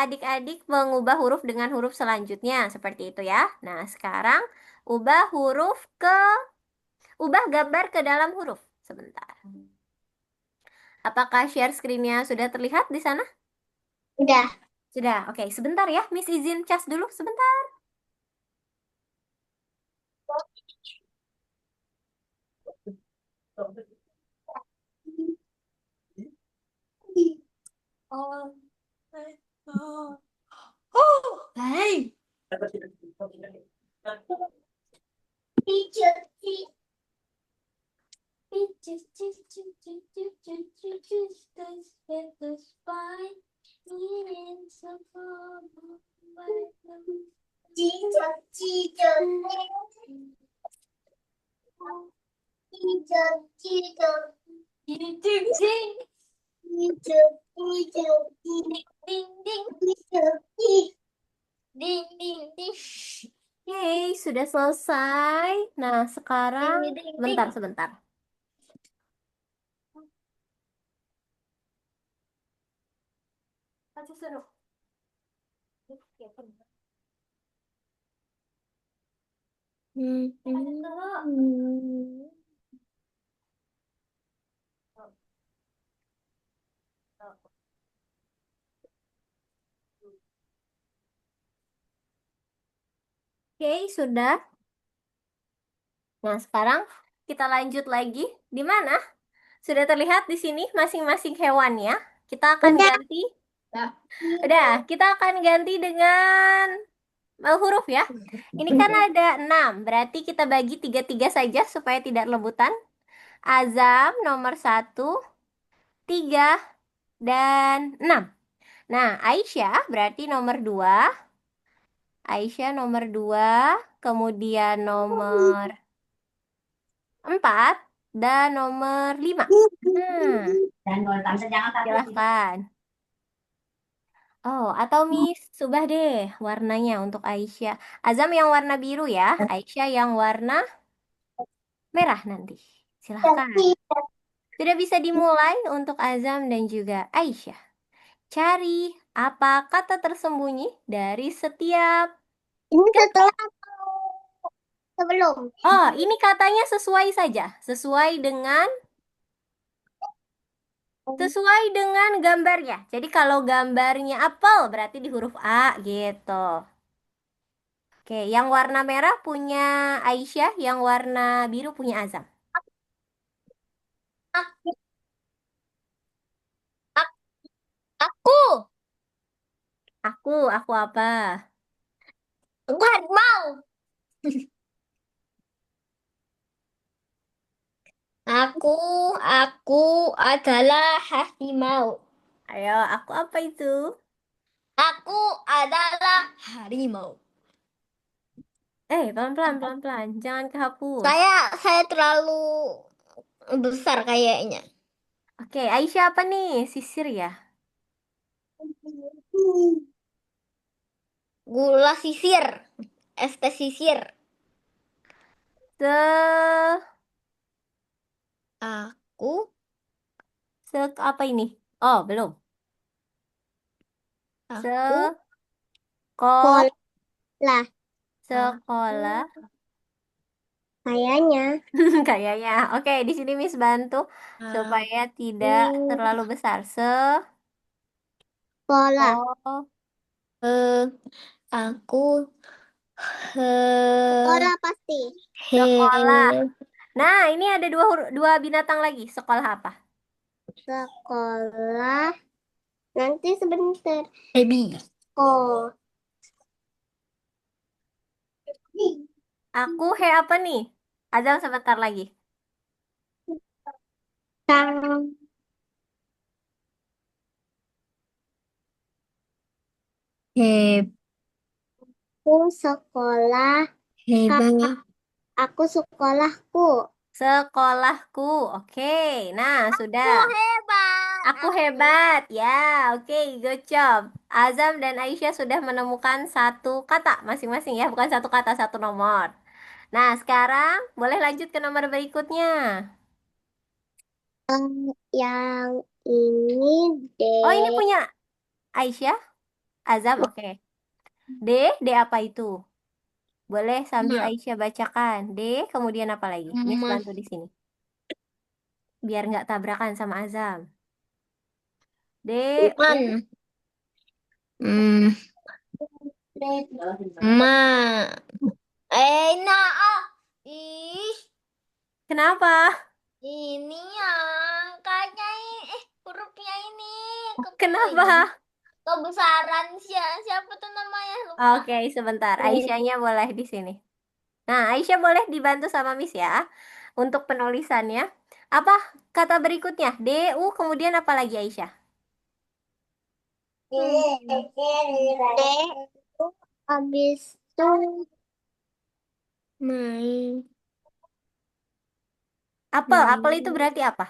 adik-adik mengubah huruf dengan huruf selanjutnya seperti itu ya. Nah, sekarang ubah huruf ke ubah gambar ke dalam huruf. Sebentar. Apakah share screen-nya sudah terlihat di sana? Udah. Sudah. Oke, sebentar ya. Miss izin cas dulu sebentar. Oh. Oh. Oh. Hey. Teacher, Peaches, peaches, peaches, peaches, peaches, peaches, peaches, fine. Eating so far teacher, teacher, teacher, teacher, Ding, ding, ding, teacher, teacher, ding, ding, ding, teacher, teacher. ding, ding, ding, Oke, sudah selesai. Nah, sekarang ding, ding, sebentar, ding. sebentar. Baca suruh. Oke, sudah. Nah, sekarang kita lanjut lagi. Di mana? Sudah terlihat di sini masing-masing hewannya. Kita akan Udah. ganti. Dah. Udah, kita akan ganti dengan huruf ya. Ini kan ada 6, berarti kita bagi 3-3 saja supaya tidak rebutan. Azam nomor 1, 3, dan 6. Nah, Aisyah berarti nomor 2. Aisyah nomor 2, kemudian nomor 4, dan nomor 5. Nah, Dan kalau tante jangan takut. silahkan. Oh, atau Miss, ubah deh warnanya untuk Aisyah. Azam yang warna biru ya, Aisyah yang warna merah nanti. Silahkan. Sudah bisa dimulai untuk Azam dan juga Aisyah. Cari apa kata tersembunyi dari setiap... Ini setelah sebelum. Oh, ini katanya sesuai saja. Sesuai dengan gambarnya. Jadi kalau gambarnya apel berarti di huruf A gitu. Oke, yang warna merah punya Aisyah, yang warna biru punya Azam. Aku, aku, Aku apa? aku harimau. Aku Aku adalah harimau. Ayo, aku apa itu? Aku adalah harimau. Pelan-pelan, pelan-pelan. Jangan kehapus. Saya terlalu besar kayaknya. Oke, Aisyah apa nih? Sisir ya? Gula sisir. Es teh sisir. Se, Aku, apa ini? Oh, belum. aku, Seko, Lah, sekolah. kayaknya. Kayaknya. Oke, di sini Miss bantu supaya tidak aku, terlalu besar. Sekolah. Oh, eh, aku, he, Sekolah pasti. sekolah. he, Nah, ini ada dua binatang lagi. Sekolah apa? Sekolah. Nanti sebentar. baby. Oh. Aku apa nih? Azam sebentar lagi. Sang. He, Aku sekolah. hebat. Aku sekolahku. Sekolahku. Oke. Nah, sudah. Hebat. Aku hebat. Ya, oke. Good job. Azam dan Aisyah sudah menemukan satu kata masing-masing ya. Bukan satu kata, satu nomor. Nah, sekarang boleh lanjut ke nomor berikutnya. Yang ini Oh, ini deh. punya Aisyah. Azam, oke. D, D apa itu? Boleh sambil Ma, Aisyah bacakan. D, kemudian apa lagi? Miss ma, bantu di sini. Biar nggak tabrakan sama Azam. D, U. man. Hmm, ma. Nah, ih, Kenapa? ini ya, kayaknya hurufnya ini Kenapa? kebesaran siapa tuh namanya lupa. Oke, sebentar. Aisyahnya boleh di sini. Nah, Aisyah boleh dibantu sama Miss ya untuk penulisannya. Apa kata berikutnya? D, U, kemudian apa lagi Aisyah? D. Habis itu Main, Apel. Apel itu main. berarti apa?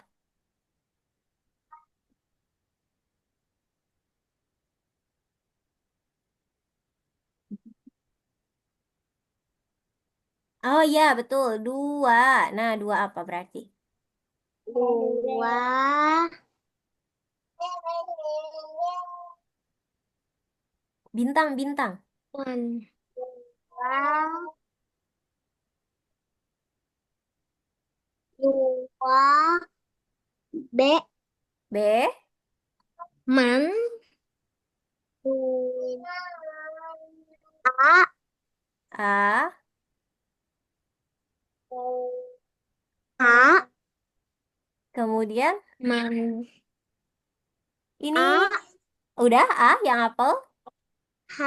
Oh iya, betul. Dua. Nah, dua apa berarti? dua. Bintang, bintang. Man, Dua. Dua. B. B, man, A. A, A. kemudian man, ini A. udah A yang apel. H.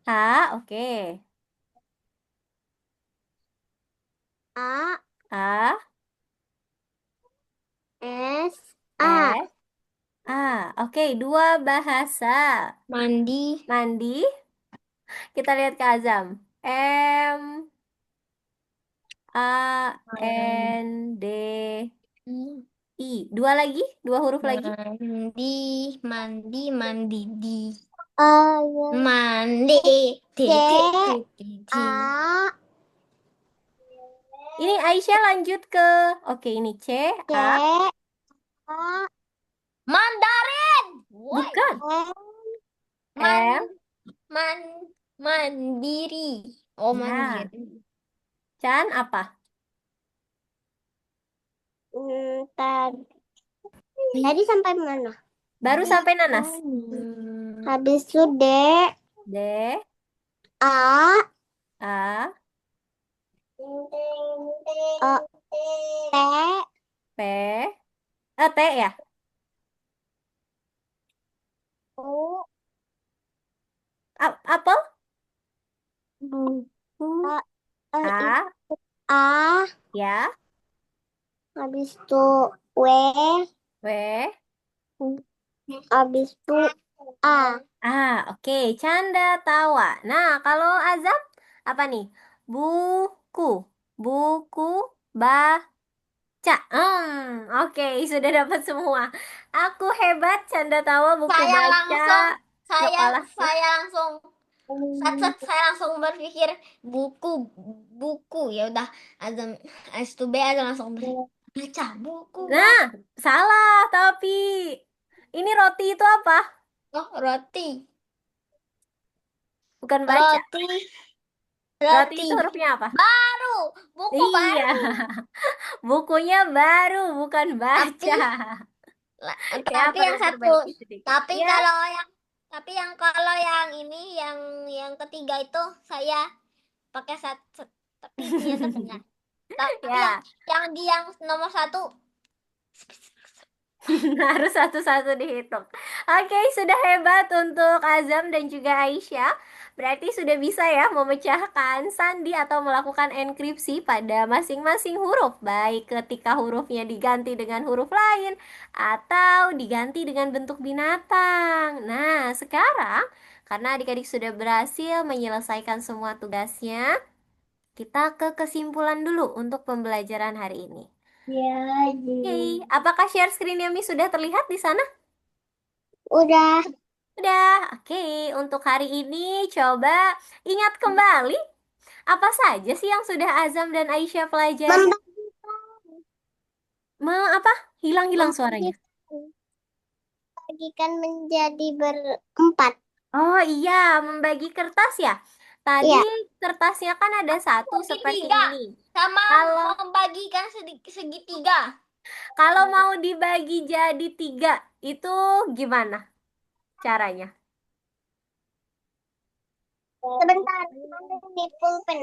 H, oke. A. A, S. A. S, A. Oke, dua bahasa. mandi, Mandi. Kita lihat ke Azam. M, A, N, D, mandi, I. Dua lagi? Dua huruf lagi? mandi, mandi, mandi, di, A. mandi, di, C. di, di, di, di. A. Ini Aisyah lanjut ke... Oke, ini C, C. A. A. Mandarin, woi, Bukan. man, M, man, mandiri, oh ya. mandiri, Chan apa? Tadi tadi sampai mana? Baru sampai nanas. Habis itu D. D, A. A, T. P. T ya? U. Apel? A. I. A, A. ya. Habis itu W. W. Habis itu A. Oke. Canda tawa. Nah, kalau Azam apa nih? Buku. Buku baca. Oke, sudah dapat semua. Aku hebat, canda tawa, buku Saya baca. langsung, saya, Kepalaku. saya langsung, saya langsung berpikir buku, buku. Ya udah, Azam, S to B, Azam langsung baca buku, Nah, baca. salah, tapi ini roti itu apa? Oh, roti, Bukan baca. roti, Roti roti. itu hurufnya apa? Baru, buku Iya, baru. bukunya baru, bukan Tapi baca. Ya, Tapi yang perlu satu, perbaiki sedikit. tapi Ya, kalau yang kalau yang ini yang ketiga itu saya pakai satu, tapi ternyata benar. Tapi ya. yang nomor satu, Harus satu-satu dihitung. Oke, sudah hebat untuk Azam dan juga Aisyah. Berarti sudah bisa ya memecahkan sandi atau melakukan enkripsi pada masing-masing huruf. Baik ketika hurufnya diganti dengan huruf lain atau diganti dengan bentuk binatang. Nah, sekarang karena adik-adik sudah berhasil menyelesaikan semua tugasnya, kita ke kesimpulan dulu untuk pembelajaran hari ini. Ya, Oke, apakah share screen Yami sudah terlihat di sana? udah. Udah, oke. Untuk hari ini coba ingat kembali apa saja sih yang sudah Azam dan Aisyah pelajari? Apa? Hilang-hilang suaranya. Membagikan menjadi berempat. Oh iya, membagi kertas ya. Tadi Iya. kertasnya kan ada satu seperti segitiga, ini. sama Kalau membagikan segitiga. kalau mau dibagi jadi tiga, itu gimana caranya? Sebentar, di pulpen.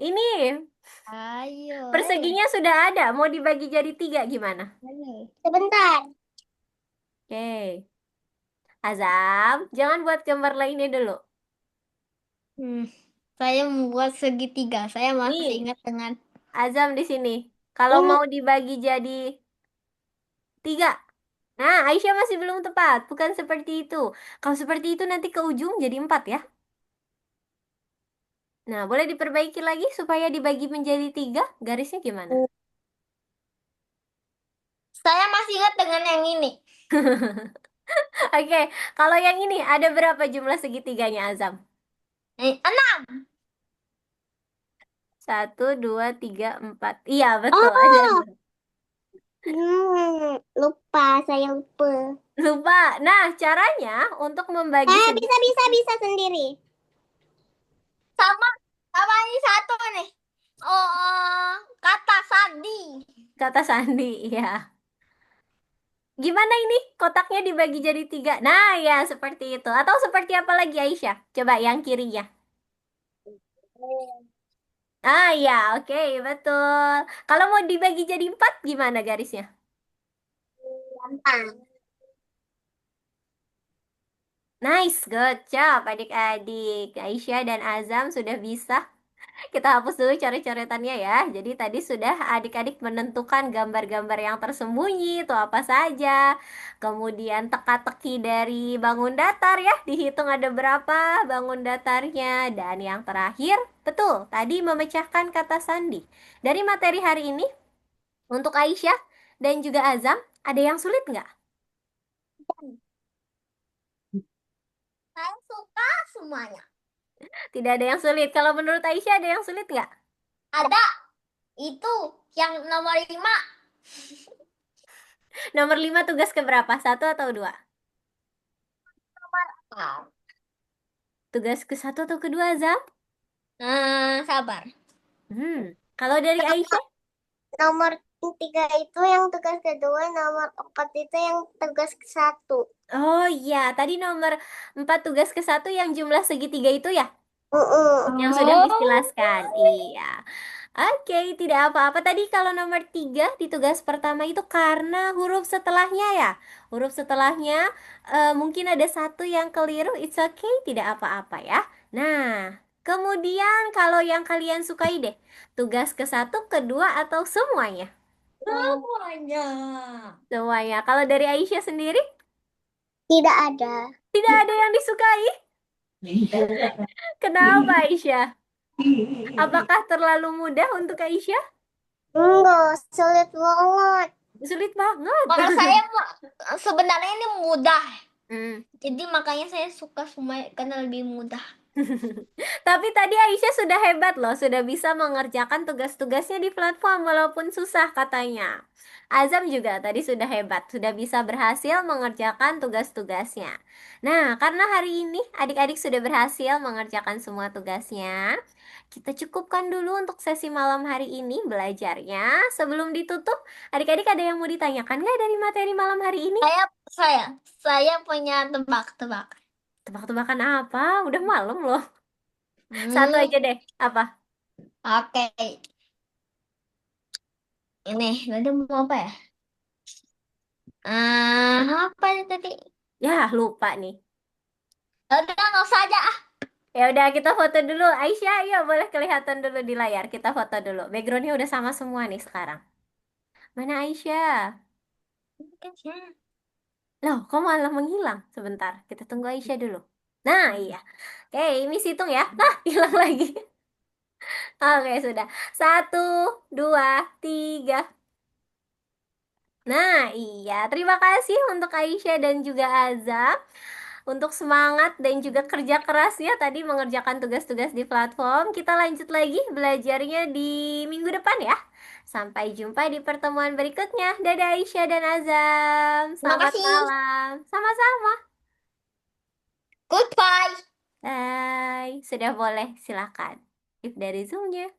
Ini Ayo. perseginya sudah ada, mau dibagi jadi tiga gimana? Sebentar. Oke. Azam, jangan buat gambar lainnya dulu. Hmm, saya membuat segitiga. Saya masih Nih, ingat dengan Azam di sini. Kalau Ini mau dibagi jadi tiga. Nah, Aisyah masih belum tepat. Bukan seperti itu. Kalau seperti itu nanti ke ujung jadi empat ya. Nah, boleh diperbaiki lagi supaya dibagi menjadi tiga. Garisnya gimana? saya masih ingat dengan yang ini. Oke, kalau yang ini ada berapa jumlah segitiganya Azam? Enam. Satu, dua, tiga, empat. Iya, betul. Ada oh, enam. lupa, saya lupa. Lupa. Nah, caranya untuk membagi Bisa sendiri. Sama sama ini satu nih. Oh, kata sandi. kata sandi, ya. Gimana ini? Kotaknya dibagi jadi tiga. Nah, ya seperti itu. Atau seperti apa lagi Aisyah? Coba yang kirinya. Ya, oke, betul. Kalau mau dibagi jadi empat, gimana garisnya? Gampang. Nice, good job adik-adik. Aisyah dan Azam sudah bisa. Kita hapus dulu coret-coretannya ya. Jadi tadi sudah adik-adik menentukan gambar-gambar yang tersembunyi itu apa saja. Kemudian teka-teki dari bangun datar ya. Dihitung ada berapa bangun datarnya. Dan yang terakhir, betul, tadi memecahkan kata sandi. Dari materi hari ini, untuk Aisyah dan juga Azam, ada yang sulit nggak? Saya suka semuanya. Tidak ada yang sulit. Kalau menurut Aisyah ada yang sulit nggak? Ada itu yang nomor 5. Nomor 5 tugas keberapa? Satu atau dua? Tugas ke satu atau kedua, Azam? Sabar. Kalau dari Aisyah? Nomor 3 itu yang tugas kedua, nomor 4 itu yang tugas ke satu. Oh iya, tadi nomor 4 tugas ke satu yang jumlah segitiga itu ya? Yang sudah Oh, Miss jelaskan. Iya. Oke, tidak apa-apa. Tadi kalau nomor 3 di tugas pertama itu karena huruf setelahnya ya. Huruf setelahnya mungkin ada satu yang keliru. It's okay, tidak apa-apa ya. Nah, Kemudian kalau yang kalian sukai deh, tugas ke satu, kedua, atau semuanya? Semuanya. Semuanya. Kalau dari Aisyah sendiri, Tidak ada. tidak ada yang disukai. Kenapa Aisyah? Apakah terlalu mudah untuk Aisyah? Enggak, sulit banget. Sulit banget. Kalau saya sebenarnya ini mudah. Hmm. Jadi makanya saya suka semua karena lebih mudah. Tapi tadi Aisyah sudah hebat loh, sudah bisa mengerjakan tugas-tugasnya di platform walaupun susah katanya. Azam juga tadi sudah hebat, sudah bisa berhasil mengerjakan tugas-tugasnya. Nah, karena hari ini adik-adik sudah berhasil mengerjakan semua tugasnya, kita cukupkan dulu untuk sesi malam hari ini belajarnya. Sebelum ditutup, adik-adik ada yang mau ditanyakan nggak dari materi malam hari ini? Saya punya tebak-tebak. Tebak-tebakan apa? Udah malam loh. Satu aja deh. Apa? Oke. Ini tadi mau apa ya? Apa ini tadi? Ya, lupa nih. Udah nggak usah aja. Ya udah kita foto dulu. Aisyah, yuk boleh kelihatan dulu di layar. Kita foto dulu. Backgroundnya udah sama semua nih sekarang. Mana Aisyah? Loh, kok malah menghilang? Sebentar, kita tunggu Aisyah dulu. Nah, iya. Oke, Miss hitung ya. Nah, hilang lagi. Oke, sudah. Satu, dua, tiga. Nah, iya. Terima kasih untuk Aisyah dan juga Azam untuk semangat dan juga kerja kerasnya tadi mengerjakan tugas-tugas di platform. Kita lanjut lagi belajarnya di minggu depan ya. Sampai jumpa di pertemuan berikutnya. Dadah Aisyah dan Azam. Terima Selamat kasih. malam. Sama-sama. Goodbye. Bye. Sudah boleh, silakan. If dari Zoom-nya.